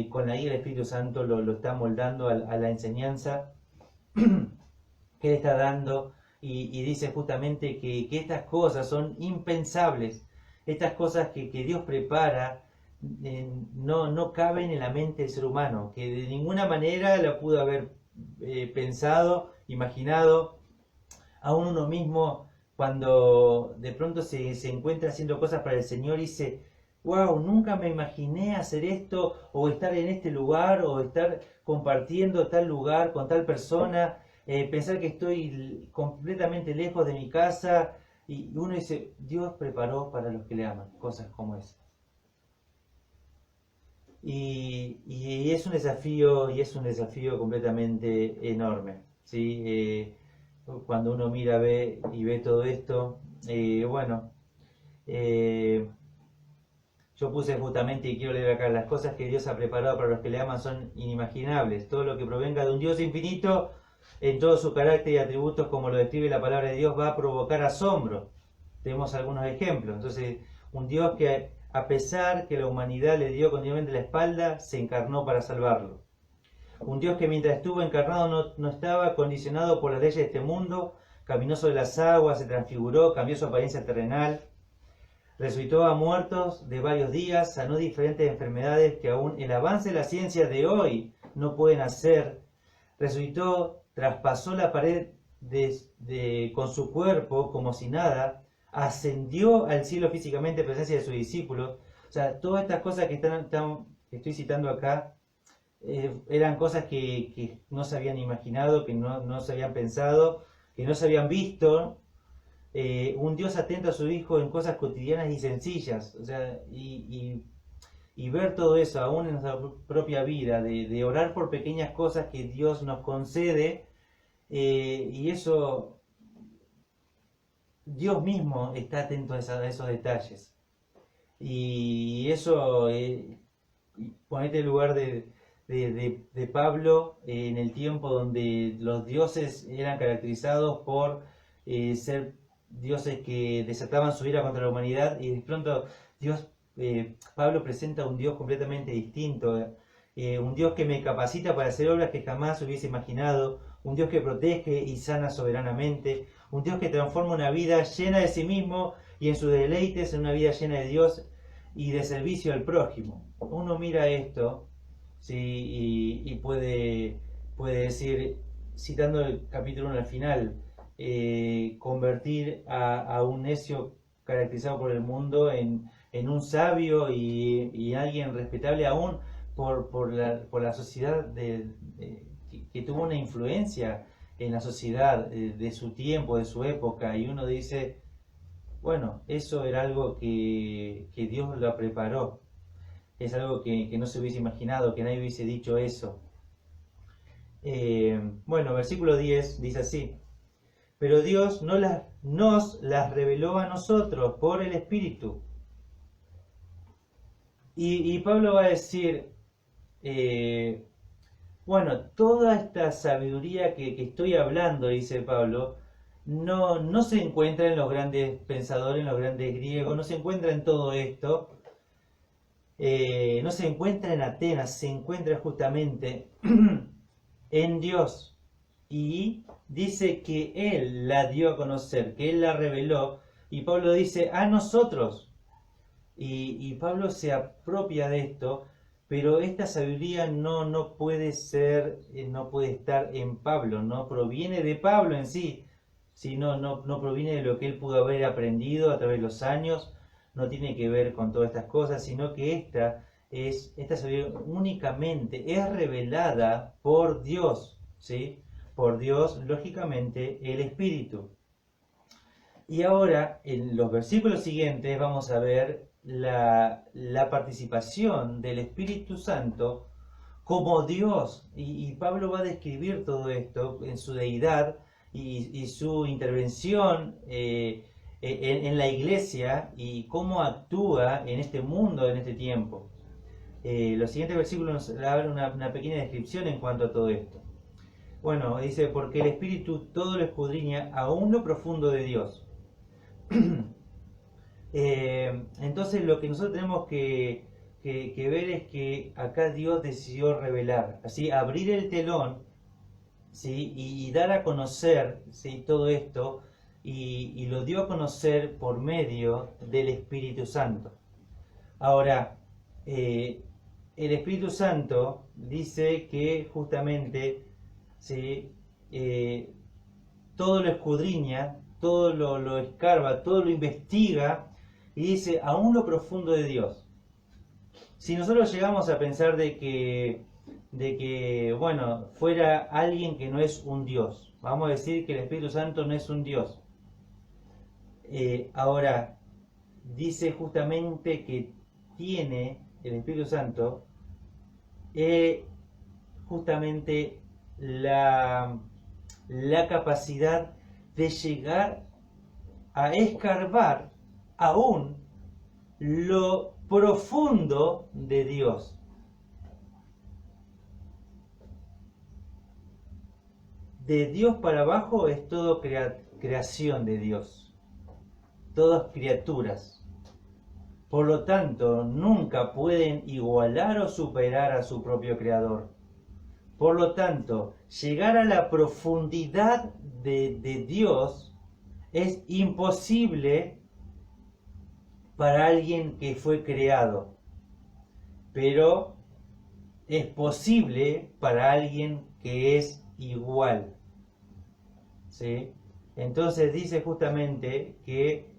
con la guía del Espíritu Santo lo está moldando a la enseñanza que él está dando, y dice justamente que estas cosas son impensables, estas cosas que Dios prepara, no caben en la mente del ser humano, que de ninguna manera la pudo haber pensado, imaginado. Aún uno mismo, cuando de pronto se encuentra haciendo cosas para el Señor, dice: wow, nunca me imaginé hacer esto, o estar en este lugar, o estar compartiendo tal lugar con tal persona, pensar que estoy completamente lejos de mi casa. Y uno dice: Dios preparó para los que le aman cosas como esas. y es un desafío completamente enorme, ¿sí? Cuando uno mira ve todo esto, bueno, eh, yo puse justamente, y quiero leer acá, las cosas que Dios ha preparado para los que le aman son inimaginables. Todo lo que provenga de un Dios infinito, en todo su carácter y atributos, como lo describe la palabra de Dios, va a provocar asombro. Tenemos algunos ejemplos. Entonces, un Dios que, a pesar que la humanidad le dio continuamente la espalda, se encarnó para salvarlo. Un Dios que mientras estuvo encarnado no estaba condicionado por las leyes de este mundo, caminó sobre las aguas, se transfiguró, cambió su apariencia terrenal, resucitó a muertos de varios días, sanó diferentes enfermedades que aún el avance de la ciencia de hoy no pueden hacer. Resucitó, traspasó la pared con su cuerpo como si nada, ascendió al cielo físicamente en presencia de sus discípulos. O sea, todas estas cosas que estoy citando acá eran cosas que no se habían imaginado, que no se habían pensado, que no se habían visto. Un Dios atento a su Hijo en cosas cotidianas y sencillas, o sea, y ver todo eso aún en nuestra propia vida, de orar por pequeñas cosas que Dios nos concede, y eso, Dios mismo está atento a esos detalles. Y eso, ponete en el lugar de Pablo, en el tiempo donde los dioses eran caracterizados por ser dioses que desataban su ira contra la humanidad, y de pronto Pablo presenta un Dios completamente distinto, un Dios que me capacita para hacer obras que jamás hubiese imaginado, un Dios que protege y sana soberanamente, un Dios que transforma una vida llena de sí mismo y en sus deleites en una vida llena de Dios y de servicio al prójimo. Uno mira esto, ¿sí? y puede decir, citando el capítulo 1 al final, convertir a un necio caracterizado por el mundo en un sabio y alguien respetable aún por la sociedad que tuvo una influencia en la sociedad de su tiempo, de su época, y uno dice, bueno, eso era algo que Dios lo preparó, es algo que no se hubiese imaginado, que nadie hubiese dicho eso. Bueno, versículo 10 dice así: pero Dios nos las reveló a nosotros por el Espíritu. Y Pablo va a decir, bueno, toda esta sabiduría que estoy hablando, dice Pablo, no se encuentra en los grandes pensadores, en los grandes griegos, no se encuentra en todo esto, no se encuentra en Atenas, se encuentra justamente en Dios. Y dice que Él la dio a conocer, que Él la reveló, y Pablo dice a nosotros. Y Pablo se apropia de esto, pero esta sabiduría no puede ser, no puede estar en Pablo, no proviene de Pablo en sí, sino no proviene de lo que él pudo haber aprendido a través de los años, no tiene que ver con todas estas cosas, sino que esta sabiduría únicamente es revelada por Dios, ¿sí? Por Dios, lógicamente, el Espíritu. Y ahora, en los versículos siguientes, vamos a ver la participación del Espíritu Santo como Dios. Y Pablo va a describir todo esto en su deidad y su intervención en la iglesia y cómo actúa en este mundo, en este tiempo. Los siguientes versículos nos dan una pequeña descripción en cuanto a todo esto. Bueno, dice, porque el Espíritu todo lo escudriña aún lo profundo de Dios. Entonces lo que nosotros tenemos que ver es que acá Dios decidió revelar, así abrir el telón, ¿sí? y dar a conocer, ¿sí? todo esto, y lo dio a conocer por medio del Espíritu Santo. Ahora, el Espíritu Santo dice que justamente, ¿sí? Todo lo escudriña, todo lo escarba, todo lo investiga, y dice aún lo profundo de Dios. Si nosotros llegamos a pensar de que bueno, fuera alguien que no es un Dios, vamos a decir que el Espíritu Santo no es un Dios. Ahora, dice justamente que tiene el Espíritu Santo justamente la capacidad de llegar a escarbar aún lo profundo de Dios. De Dios para abajo es todo creación de Dios, todas criaturas. Por lo tanto, nunca pueden igualar o superar a su propio creador. Por lo tanto, llegar a la profundidad de Dios es imposible para alguien que fue creado, pero es posible para alguien que es igual. ¿Sí? Entonces dice justamente que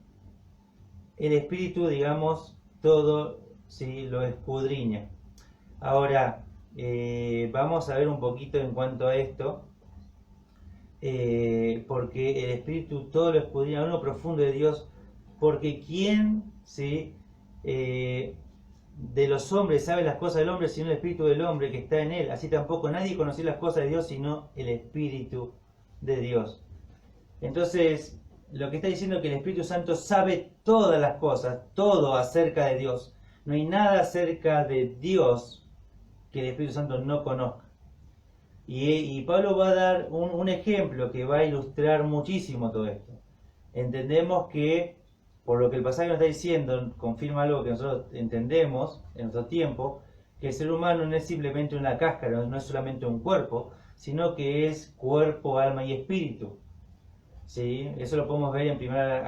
el espíritu, digamos, todo, ¿sí?, lo escudriña. Ahora, vamos a ver un poquito en cuanto a esto, porque el espíritu todo lo escudriña, en lo profundo de Dios, porque ¿quién, sí, de los hombres sabe las cosas del hombre sino el espíritu del hombre que está en él? Así tampoco nadie conoció las cosas de Dios sino el espíritu de Dios. Entonces, lo que está diciendo es que el Espíritu Santo sabe todas las cosas, todo acerca de Dios. No hay nada acerca de Dios que el Espíritu Santo no conozca. Y Pablo va a dar un ejemplo que va a ilustrar muchísimo todo esto. Entendemos que, por lo que el pasaje nos está diciendo, confirma algo que nosotros entendemos en nuestro tiempo, que el ser humano no es simplemente una cáscara, no es solamente un cuerpo, sino que es cuerpo, alma y espíritu. ¿Sí? Eso lo podemos ver en primera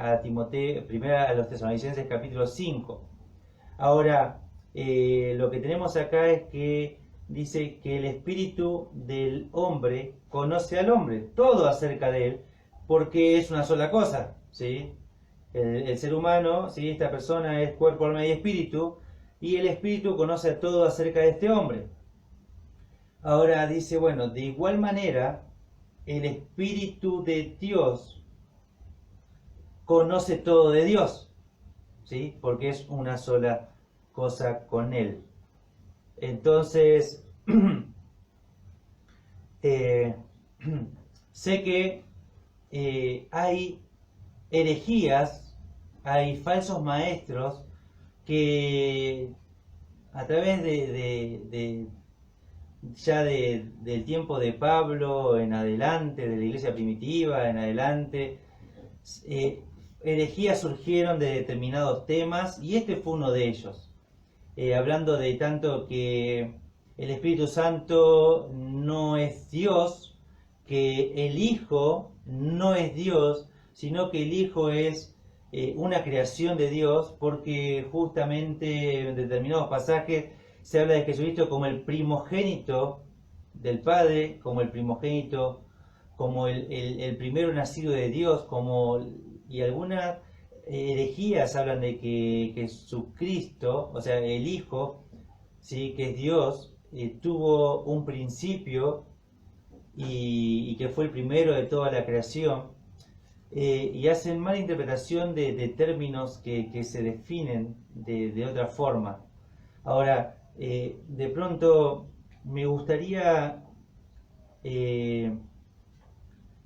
a los Tesalonicenses capítulo 5. Ahora, lo que tenemos acá es que dice que el espíritu del hombre conoce al hombre, todo acerca de él, porque es una sola cosa, ¿sí? El ser humano, ¿sí?, esta persona es cuerpo, alma y espíritu, y el espíritu conoce todo acerca de este hombre. Ahora dice, bueno, de igual manera, el Espíritu de Dios conoce todo de Dios, ¿sí? Porque es una sola cosa con Él. Entonces, sé que hay herejías, hay falsos maestros que a través del tiempo de Pablo en adelante, de la iglesia primitiva en adelante, herejías surgieron de determinados temas y este fue uno de ellos. Hablando de tanto que el Espíritu Santo no es Dios, que el Hijo no es Dios, sino que el Hijo es una creación de Dios, porque justamente en determinados pasajes se habla de Jesucristo como el primogénito del Padre, como el primogénito, como el primero nacido de Dios, y algunas herejías hablan de que Jesucristo, o sea, el Hijo, ¿sí?, que es Dios, tuvo un principio y que fue el primero de toda la creación, y hacen mala interpretación de términos que se definen de otra forma. Ahora, de pronto me gustaría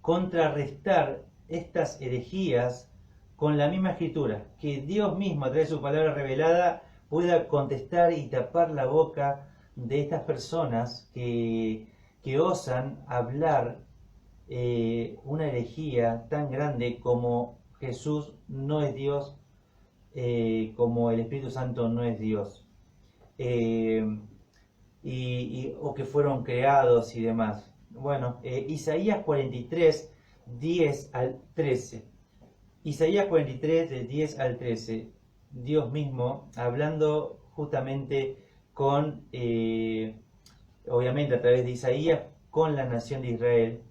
contrarrestar estas herejías con la misma escritura, que Dios mismo a través de su palabra revelada pueda contestar y tapar la boca de estas personas que osan hablar una herejía tan grande como Jesús no es Dios, como el Espíritu Santo no es Dios, o que fueron creados y demás. Bueno, Isaías 43, 10 al 13. Isaías 43, del 10 al 13. Dios mismo hablando justamente con, obviamente a través de Isaías, con la nación de Israel.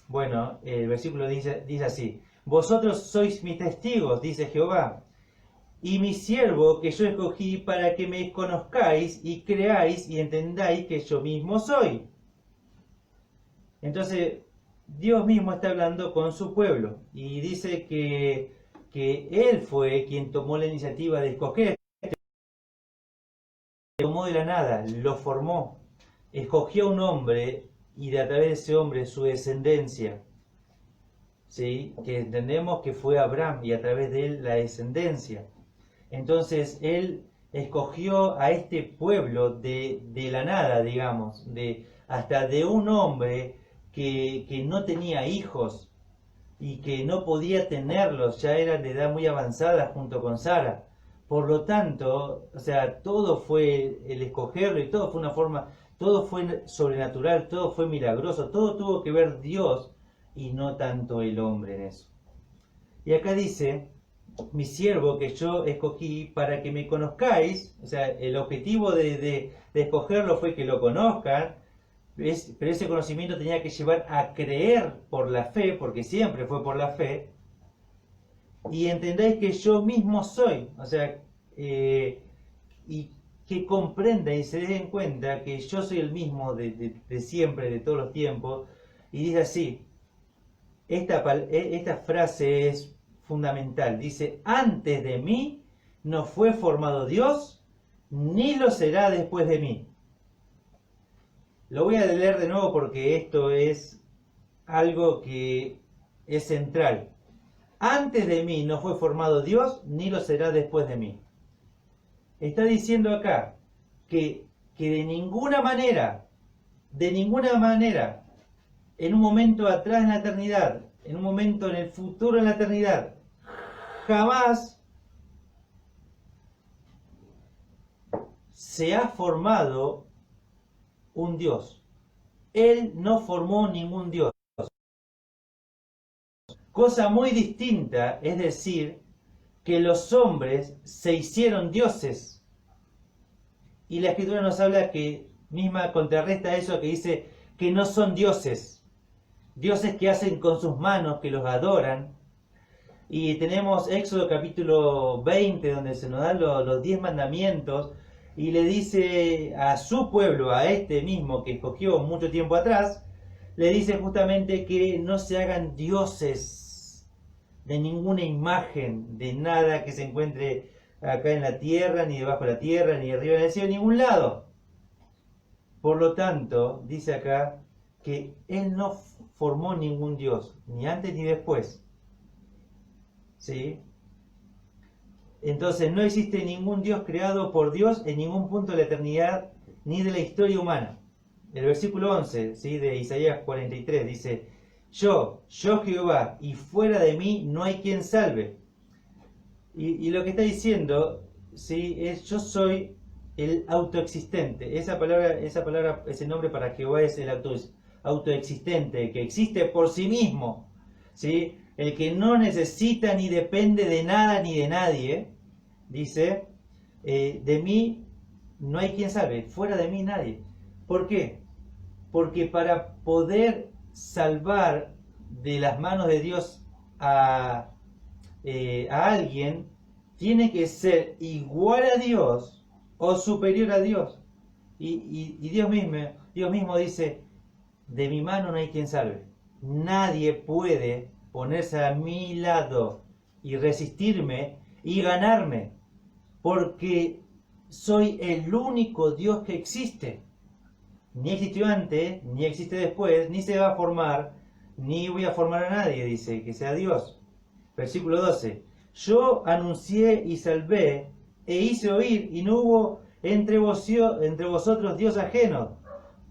Bueno, el versículo dice así: vosotros sois mis testigos, dice Jehová, y mi siervo que yo escogí para que me conozcáis y creáis y entendáis que yo mismo soy. Entonces, Dios mismo está hablando con su pueblo y dice que Él fue quien tomó la iniciativa de escoger, tomó de la nada, lo formó, escogió a un hombre y de a través de ese hombre su descendencia, ¿sí? Que entendemos que fue Abraham y a través de él la descendencia. Entonces él escogió a este pueblo de la nada, digamos, hasta de un hombre que no tenía hijos y que no podía tenerlos, ya era de edad muy avanzada junto con Sara. Por lo tanto, o sea, todo fue el escogerlo y todo fue una forma, todo fue sobrenatural, todo fue milagroso, todo tuvo que ver Dios y no tanto el hombre en eso. Y acá dice, mi siervo que yo escogí para que me conozcáis, o sea, el objetivo de escogerlo fue que lo conozcan, pero ese conocimiento tenía que llevar a creer por la fe, porque siempre fue por la fe, y entendáis que yo mismo soy, o sea, y que comprenda y se den cuenta que yo soy el mismo de siempre, de todos los tiempos, y dice así, esta frase es fundamental, dice, antes de mí no fue formado Dios, ni lo será después de mí. Lo voy a leer de nuevo porque esto es algo que es central. Antes de mí no fue formado Dios, ni lo será después de mí. Está diciendo acá que de ninguna manera, en un momento atrás en la eternidad, en un momento en el futuro en la eternidad, jamás se ha formado un Dios. Él no formó ningún Dios. Cosa muy distinta es decir que los hombres se hicieron dioses. Y la Escritura nos habla que misma contrarresta eso que dice que no son dioses. Dioses que hacen con sus manos, que los adoran. Y tenemos Éxodo capítulo 20, donde se nos dan los 10 mandamientos, y le dice a su pueblo, a este mismo que escogió mucho tiempo atrás, le dice justamente que no se hagan dioses de ninguna imagen, de nada que se encuentre acá en la tierra, ni debajo de la tierra, ni arriba en el cielo, en ningún lado. Por lo tanto, dice acá que Él no formó ningún Dios, ni antes ni después. ¿Sí? Entonces no existe ningún Dios creado por Dios en ningún punto de la eternidad ni de la historia humana. El versículo 11, ¿sí? De Isaías 43 dice, yo Jehová, y fuera de mí no hay quien salve. Y lo que está diciendo, ¿sí? Es yo soy el autoexistente. Esa palabra, ese nombre para Jehová es el autoexistente, que existe por sí mismo, ¿sí? El que no necesita ni depende de nada ni de nadie, dice, de mí no hay quien salve, fuera de mí nadie. ¿Por qué? Porque para poder salvar de las manos de Dios a alguien, tiene que ser igual a Dios o superior a Dios. Y Dios mismo dice, de mi mano no hay quien salve. Nadie puede ponerse a mi lado y resistirme y ganarme, porque soy el único Dios que existe. Ni existió antes, ni existe después, ni se va a formar, ni voy a formar a nadie, dice, que sea Dios. Versículo 12. Yo anuncié y salvé, e hice oír, y no hubo entre vosotros Dios ajeno.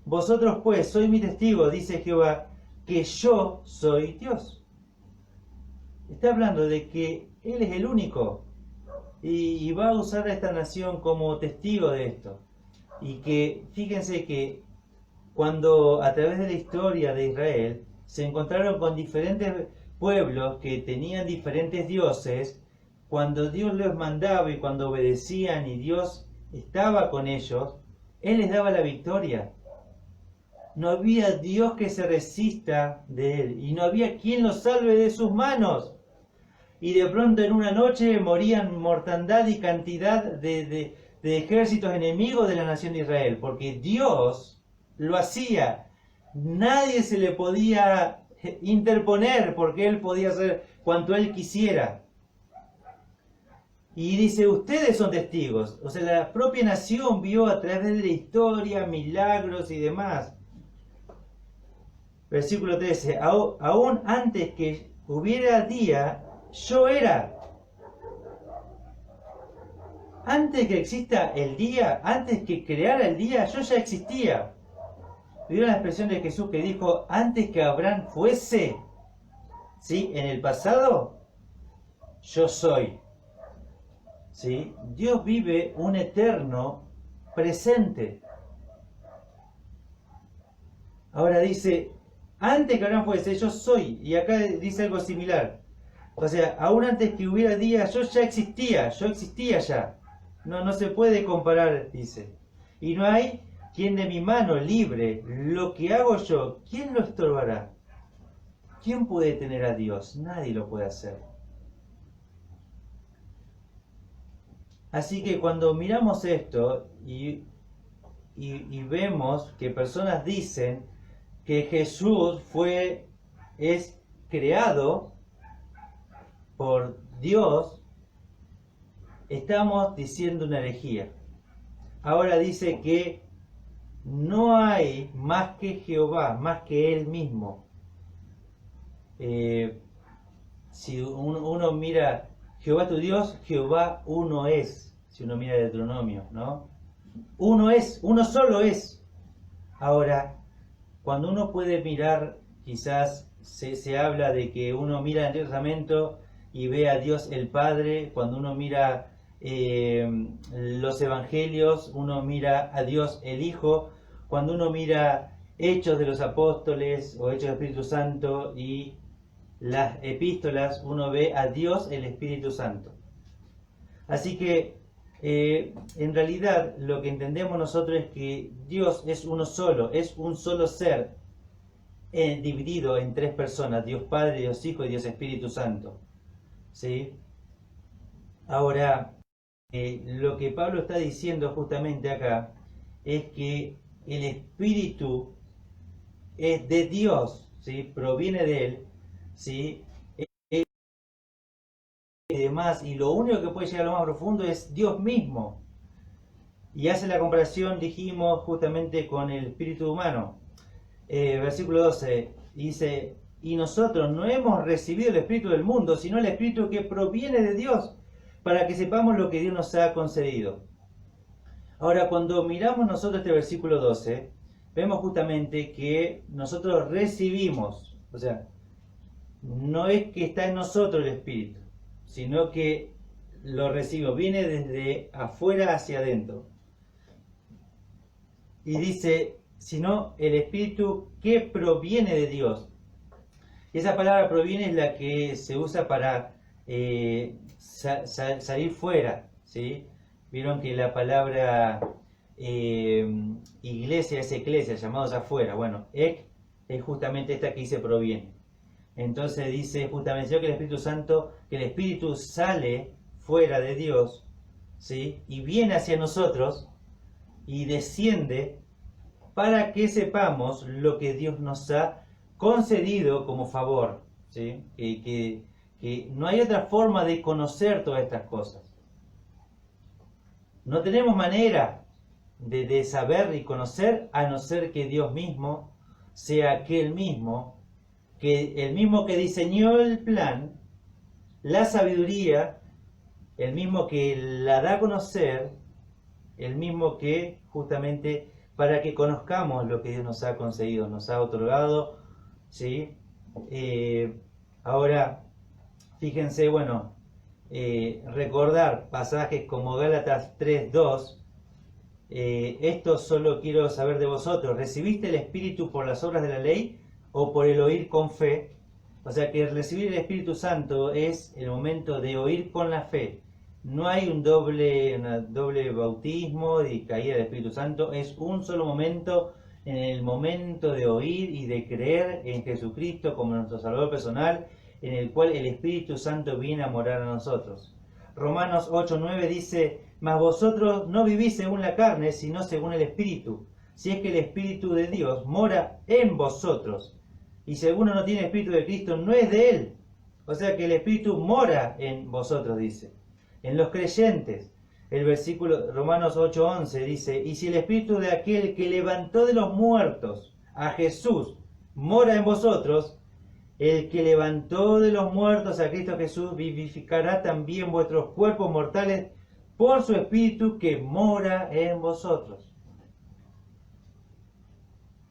Vosotros pues sois mi testigo, dice Jehová, que yo soy Dios. Está hablando de que Él es el único y va a usar a esta nación como testigo de esto. Y que fíjense que cuando a través de la historia de Israel se encontraron con diferentes pueblos que tenían diferentes dioses, cuando Dios les mandaba y cuando obedecían y Dios estaba con ellos, Él les daba la victoria. No había Dios que se resista de Él y no había quien los salve de sus manos. Y de pronto en una noche morían mortandad y cantidad de ejércitos enemigos de la nación de Israel, porque Dios lo hacía. Nadie se le podía interponer porque Él podía hacer cuanto Él quisiera. Y dice, ustedes son testigos. O sea, la propia nación vio a través de la historia, milagros y demás. Versículo 13, aún antes que hubiera día, yo era. Antes que exista el día, antes que creara el día, yo ya existía. ¿Vieron la expresión de Jesús que dijo, antes que Abraham fuese? ¿Sí? En el pasado, yo soy. ¿Sí? Dios vive un eterno presente. Ahora dice, antes que Abraham fuese, yo soy. Y acá dice algo similar. O sea, aún antes que hubiera día, yo ya existía. Yo existía ya. No se puede comparar, dice. Y no hay quien de mi mano libre lo que hago yo, ¿quién lo estorbará? ¿Quién puede tener a Dios? Nadie lo puede hacer. Así que cuando miramos esto y vemos que personas dicen que Jesús es creado por Dios, estamos diciendo una herejía. Ahora dice que no hay más que Jehová, más que Él mismo. Si uno mira Jehová tu Dios, Jehová uno es. Si uno mira Deuteronomio, ¿no? Uno es, uno solo es. Ahora, cuando uno puede mirar, quizás se habla de que uno mira el Antiguo Testamento y ve a Dios el Padre. Cuando uno mira los Evangelios, uno mira a Dios el Hijo. Cuando uno mira Hechos de los Apóstoles o Hechos del Espíritu Santo y las epístolas, uno ve a Dios el Espíritu Santo. Así que en realidad lo que entendemos nosotros es que Dios es uno solo, es un solo ser dividido en tres personas, Dios Padre, Dios Hijo y Dios Espíritu Santo. ¿Sí? Ahora, lo que Pablo está diciendo justamente acá es que el Espíritu es de Dios, ¿sí? Proviene de Él, ¿sí? Y demás, y lo único que puede llegar a lo más profundo es Dios mismo. Y hace la comparación, dijimos, justamente con el espíritu humano. Versículo 12 dice, y nosotros no hemos recibido el espíritu del mundo, sino el espíritu que proviene de Dios, para que sepamos lo que Dios nos ha concedido. Ahora, cuando miramos nosotros este versículo 12, vemos justamente que nosotros recibimos, o sea, no es que está en nosotros el espíritu, sino que lo recibo, viene desde afuera hacia adentro. Y dice, sino el espíritu que proviene de Dios. Y esa palabra proviene es la que se usa para salir fuera, ¿sí? Vieron que la palabra iglesia es eclesia, llamados afuera. Bueno, es justamente esta que dice proviene. Entonces dice justamente que el Espíritu Santo, que el Espíritu sale fuera de Dios, ¿sí? Y viene hacia nosotros y desciende para que sepamos lo que Dios nos ha concedido como favor, ¿sí? Que no hay otra forma de conocer todas estas cosas. No tenemos manera de saber y conocer a no ser que Dios mismo sea aquel mismo, que el mismo que diseñó el plan, la sabiduría, el mismo que la da a conocer, el mismo que justamente para que conozcamos lo que Dios nos ha concedido, nos ha otorgado, ¿sí? Ahora, fíjense, bueno, recordar pasajes como Gálatas 3:2, esto solo quiero saber de vosotros, ¿recibiste el Espíritu por las obras de la ley o por el oír con fe? O sea que recibir el Espíritu Santo es el momento de oír con la fe. No hay un doble bautismo y caída del Espíritu Santo, es un solo momento, en el momento de oír y de creer en Jesucristo como nuestro Salvador personal, en el cual el Espíritu Santo viene a morar a nosotros. Romanos 8:9 dice, mas vosotros no vivís según la carne, sino según el Espíritu, si es que el Espíritu de Dios mora en vosotros. Y si alguno no tiene el Espíritu de Cristo, no es de él. O sea que el Espíritu mora en vosotros, dice. en los creyentes. El versículo Romanos 8:11 dice, y si el espíritu de aquel que levantó de los muertos a Jesús mora en vosotros, el que levantó de los muertos a Cristo Jesús vivificará también vuestros cuerpos mortales por su espíritu que mora en vosotros.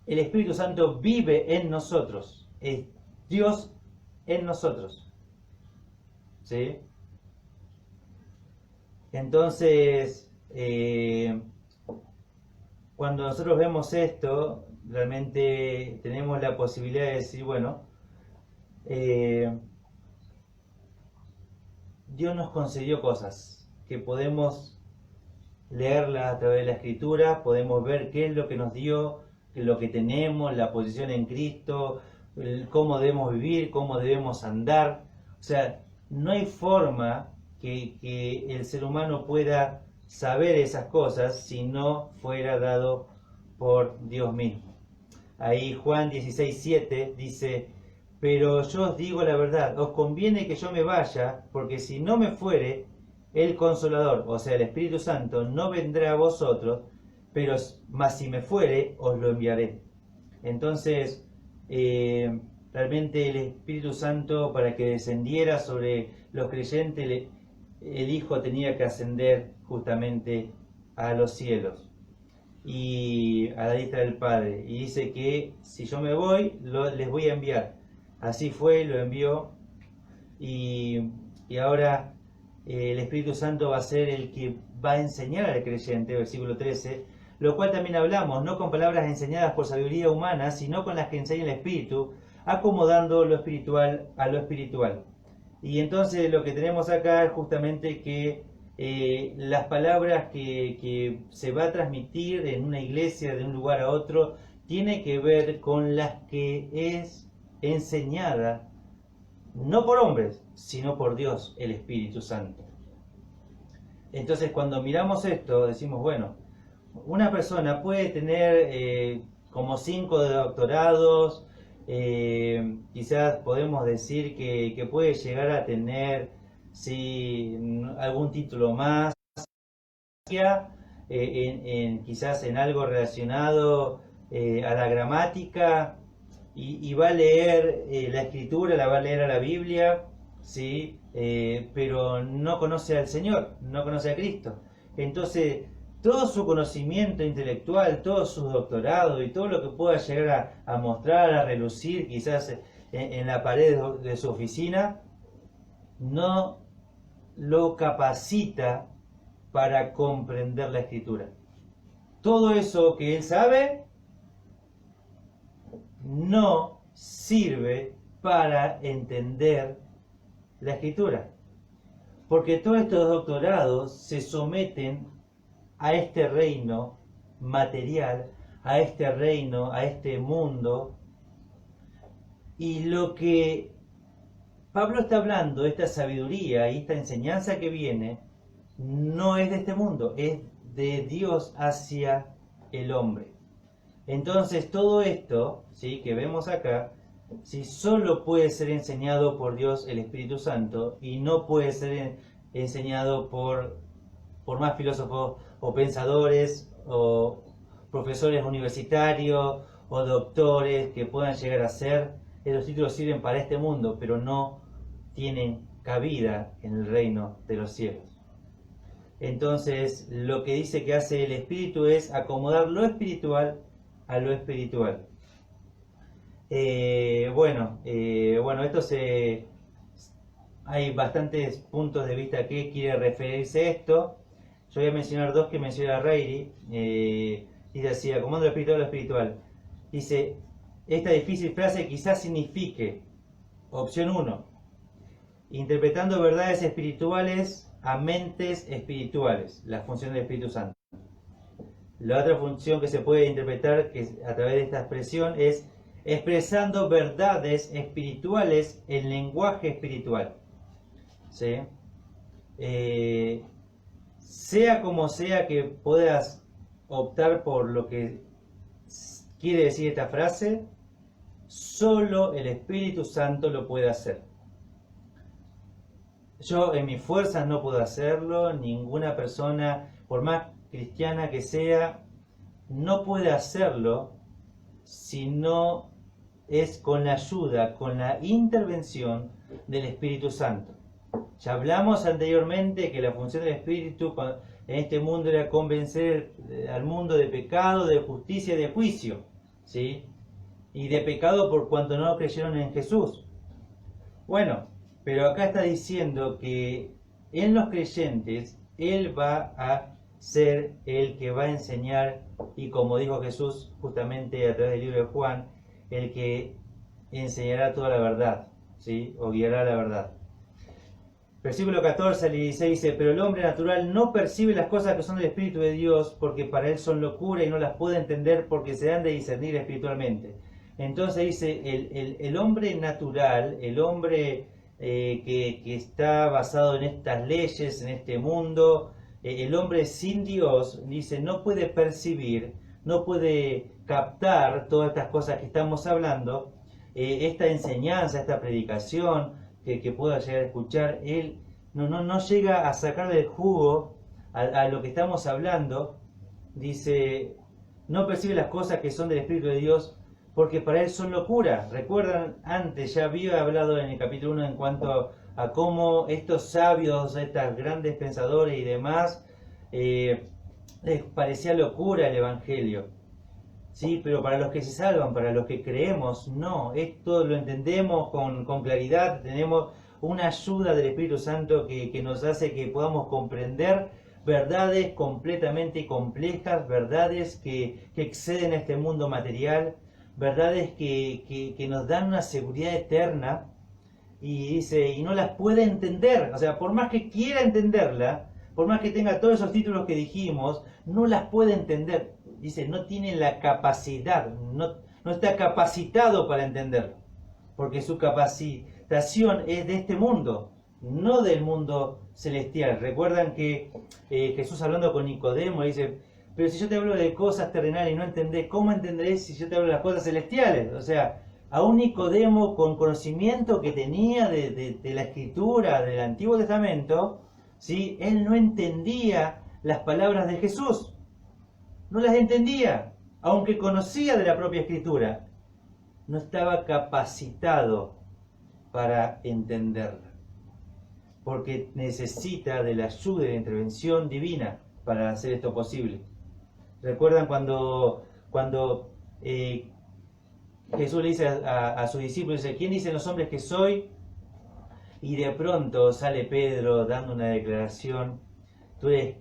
El Espíritu Santo vive en nosotros, es Dios en nosotros. ¿Sí? Entonces, cuando nosotros vemos esto, realmente tenemos la posibilidad de decir, bueno, Dios nos concedió cosas que podemos leerlas a través de la Escritura, podemos ver qué es lo que nos dio, lo que tenemos, la posición en Cristo, cómo debemos vivir, cómo debemos andar. O sea, no hay forma que el ser humano pueda saber esas cosas si no fuera dado por Dios mismo. Ahí Juan 16:7 dice, pero yo os digo la verdad, os conviene que yo me vaya, porque si no me fuere, el Consolador, o sea el Espíritu Santo, no vendrá a vosotros, pero mas si me fuere, os lo enviaré. Entonces, realmente el Espíritu Santo, para que descendiera sobre los creyentes, el Hijo tenía que ascender justamente a los cielos y a la diestra del Padre. Y dice que si yo me voy, les voy a enviar. Así fue, lo envió. Y ahora el Espíritu Santo va a ser el que va a enseñar al creyente, versículo 13, lo cual también hablamos, no con palabras enseñadas por sabiduría humana, sino con las que enseña el Espíritu, acomodando lo espiritual a lo espiritual. Y entonces lo que tenemos acá es justamente que las palabras que se va a transmitir en una iglesia de un lugar a otro tiene que ver con las que es enseñada no por hombres, sino por Dios, el Espíritu Santo. Entonces cuando miramos esto decimos, bueno, una persona puede tener como 5 doctorados, quizás podemos decir que puede llegar a tener algún título más, quizás en algo relacionado a la gramática, y va a leer la escritura, la va a leer a la Biblia, ¿sí? Pero no conoce al Señor, no conoce a Cristo. Entonces, todo su conocimiento intelectual, todos sus doctorados y todo lo que pueda llegar a mostrar, a relucir quizás en la pared de su oficina, no lo capacita para comprender la escritura. Todo eso que él sabe no sirve para entender la escritura, porque todos estos doctorados se someten a este reino material, a este reino, a este mundo, y lo que Pablo está hablando, esta sabiduría y esta enseñanza que viene, no es de este mundo, es de Dios hacia el hombre. Entonces todo esto, ¿sí?, que vemos acá, ¿sí?, solo puede ser enseñado por Dios el Espíritu Santo y no puede ser enseñado por más filósofos o pensadores o profesores universitarios o doctores que puedan llegar a ser. Los títulos sirven para este mundo, pero no tienen cabida en el reino de los cielos. Entonces, lo que dice que hace el Espíritu es acomodar lo espiritual a lo espiritual. Bueno, hay bastantes puntos de vista que quiere referirse a esto. Yo voy a mencionar dos que menciona Reiri. Dice así, acomodando lo espiritual a lo espiritual. Dice, esta difícil frase quizás signifique, opción 1, interpretando verdades espirituales a mentes espirituales, la función del Espíritu Santo. La otra función que se puede interpretar a través de esta expresión es expresando verdades espirituales en lenguaje espiritual. ¿Sí? Sea como sea que puedas optar por lo que quiere decir esta frase, solo el Espíritu Santo lo puede hacer. Yo en mis fuerzas no puedo hacerlo, ninguna persona, por más cristiana que sea, no puede hacerlo si no es con la ayuda, con la intervención del Espíritu Santo. Ya hablamos anteriormente que la función del Espíritu en este mundo era convencer al mundo de pecado, de justicia y de juicio, ¿sí? Y de pecado por cuanto no creyeron en Jesús. Bueno, pero acá está diciendo que en los creyentes Él va a ser el que va a enseñar, y como dijo Jesús justamente a través del libro de Juan, el que enseñará toda la verdad, ¿sí? O guiará la verdad. Versículo 14 al 16 dice, pero el hombre natural no percibe las cosas que son del Espíritu de Dios, porque para él son locura y no las puede entender porque se han de discernir espiritualmente. Entonces dice, el hombre natural, el hombre que está basado en estas leyes, en este mundo, el hombre sin Dios, dice, no puede percibir, no puede captar todas estas cosas que estamos hablando, esta enseñanza, esta predicación, que pueda llegar a escuchar, él no llega a sacarle el jugo a lo que estamos hablando. Dice, no percibe las cosas que son del Espíritu de Dios, porque para él son locura. Recuerdan, antes ya había hablado en el capítulo 1 en cuanto a cómo estos sabios, estos grandes pensadores y demás, les parecía locura el Evangelio. Sí, pero para los que se salvan, para los que creemos, no. Esto lo entendemos con claridad, tenemos una ayuda del Espíritu Santo que nos hace que podamos comprender verdades completamente complejas, verdades que exceden este mundo material, verdades que nos dan una seguridad eterna, y dice, y no las puede entender, o sea, por más que quiera entenderla, por más que tenga todos esos títulos que dijimos, no las puede entender. Dice, no tiene la capacidad, no está capacitado para entenderlo, porque su capacitación es de este mundo, no del mundo celestial. Recuerdan que Jesús, hablando con Nicodemo, dice, pero si yo te hablo de cosas terrenales y no entendés, ¿cómo entendés si yo te hablo de las cosas celestiales? O sea, a un Nicodemo con conocimiento que tenía de la Escritura, del Antiguo Testamento, ¿sí? Él no entendía las palabras de Jesús. No las entendía, aunque conocía de la propia Escritura, no estaba capacitado para entenderla, porque necesita de la ayuda y de la intervención divina para hacer esto posible. ¿Recuerdan cuando Jesús le dice a sus discípulos, dice, ¿quién dicen los hombres que soy? Y de pronto sale Pedro dando una declaración, tú eres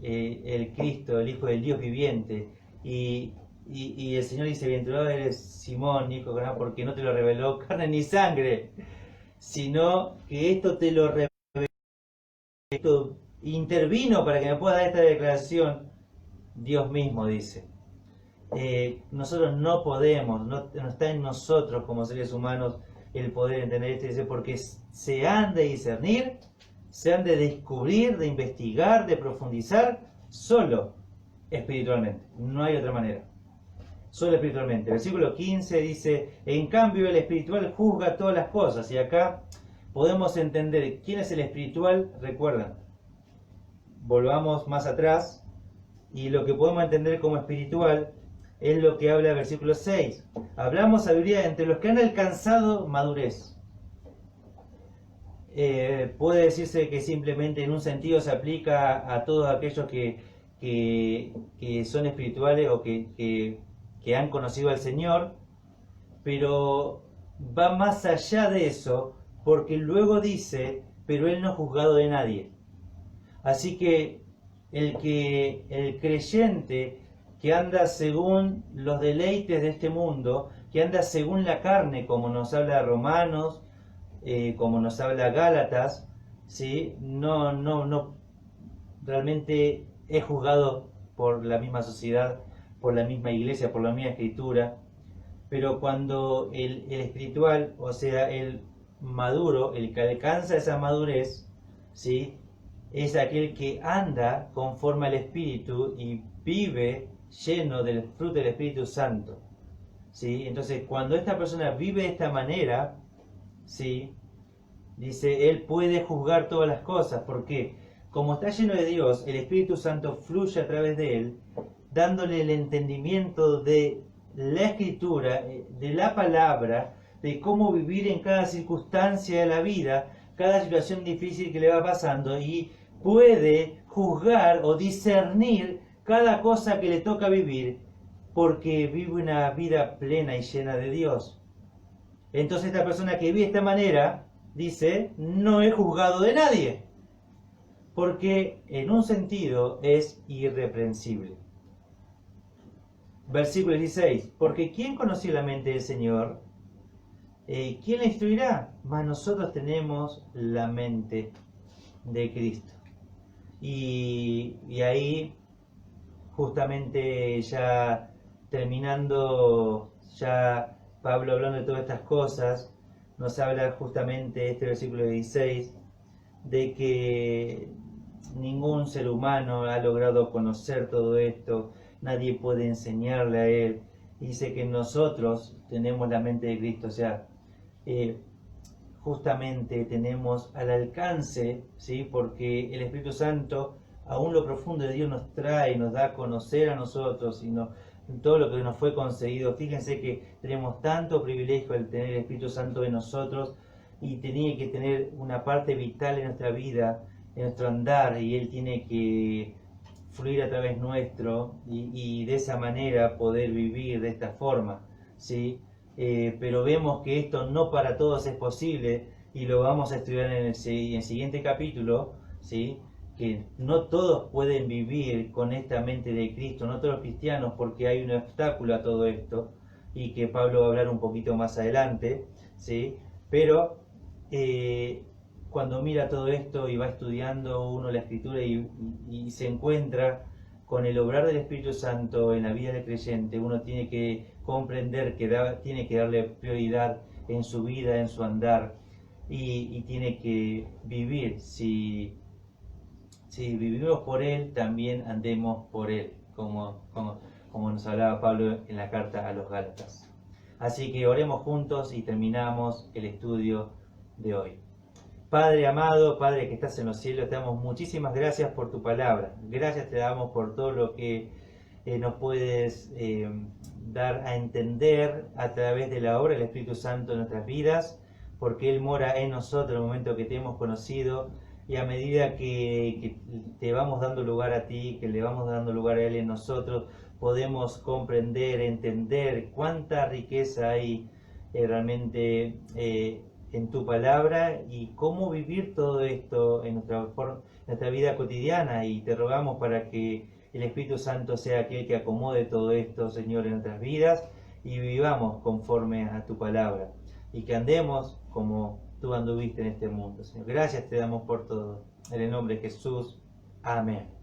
el Cristo, el Hijo del Dios viviente. Y el Señor dice, bienaventurado eres Simón, hijo de Jonás, porque no te lo reveló carne ni sangre, sino que esto te lo reveló, esto intervino para que me pueda dar esta declaración, Dios mismo, dice. Nosotros no podemos, no está en nosotros como seres humanos el poder entender esto, dice, porque se han de discernir, se han de descubrir, de investigar, de profundizar, solo espiritualmente, no hay otra manera, solo espiritualmente. Versículo 15 dice, en cambio el espiritual juzga todas las cosas, y acá podemos entender quién es el espiritual. Recuerdan, volvamos más atrás, y lo que podemos entender como espiritual es lo que habla el versículo 6. Hablamos sabiduría entre los que han alcanzado madurez. Puede decirse que simplemente en un sentido se aplica a todos aquellos que son espirituales o que han conocido al Señor, pero va más allá de eso, porque luego dice, pero Él no ha juzgado de nadie. Así que el creyente que anda según los deleites de este mundo, que anda según la carne, como nos habla Romanos, como nos habla Gálatas, ¿sí? No realmente es juzgado por la misma sociedad, por la misma iglesia, por la misma escritura. Pero cuando el espiritual, o sea, el maduro, el que alcanza esa madurez, ¿sí? Es aquel que anda conforme al Espíritu y vive lleno del fruto del Espíritu Santo, ¿sí? Entonces, cuando esta persona vive de esta manera, ¿sí? Dice, Él puede juzgar todas las cosas, porque como está lleno de Dios, el Espíritu Santo fluye a través de Él, dándole el entendimiento de la Escritura, de la palabra, de cómo vivir en cada circunstancia de la vida, cada situación difícil que le va pasando, y puede juzgar o discernir cada cosa que le toca vivir, porque vive una vida plena y llena de Dios. Entonces esta persona que vive de esta manera, dice, no es juzgado de nadie, porque en un sentido es irreprensible. Versículo 16, porque ¿quién conoció la mente del Señor? ¿Quién le instruirá? Mas nosotros tenemos la mente de Cristo. Y ahí, justamente ya terminando, ya Pablo hablando de todas estas cosas, nos habla justamente este versículo 16, de que ningún ser humano ha logrado conocer todo esto, nadie puede enseñarle a él. Dice que nosotros tenemos la mente de Cristo, o sea, justamente tenemos al alcance, ¿sí? Porque el Espíritu Santo, aún lo profundo de Dios, nos trae, nos da a conocer a nosotros y todo lo que nos fue concedido. Fíjense que tenemos tanto privilegio al tener el Espíritu Santo en nosotros, y tenía que tener una parte vital en nuestra vida, en nuestro andar, y Él tiene que fluir a través nuestro y de esa manera poder vivir de esta forma, ¿sí? Pero vemos que esto no para todos es posible, y lo vamos a estudiar en el siguiente capítulo, ¿sí? Que no todos pueden vivir con esta mente de Cristo, no todos los cristianos, porque hay un obstáculo a todo esto, y que Pablo va a hablar un poquito más adelante, ¿sí? Pero cuando mira todo esto y va estudiando uno la Escritura y se encuentra con el obrar del Espíritu Santo en la vida del creyente, uno tiene que comprender que tiene que darle prioridad en su vida, en su andar, y tiene que vivir. Si vivimos por Él, también andemos por Él, como nos hablaba Pablo en la carta a los Gálatas. Así que oremos juntos y terminamos el estudio de hoy. Padre amado, Padre que estás en los cielos, te damos muchísimas gracias por tu palabra. Gracias te damos por todo lo que nos puedes dar a entender a través de la obra del Espíritu Santo en nuestras vidas, porque Él mora en nosotros en el momento que te hemos conocido, y a medida que te vamos dando lugar a ti, que le vamos dando lugar a Él en nosotros, podemos comprender, entender cuánta riqueza hay realmente en tu palabra, y cómo vivir todo esto en nuestra vida cotidiana. Y te rogamos para que el Espíritu Santo sea aquel que acomode todo esto, Señor, en nuestras vidas, y vivamos conforme a tu palabra, y que andemos como tú anduviste en este mundo, Señor. Gracias te damos por todo. En el nombre de Jesús. Amén.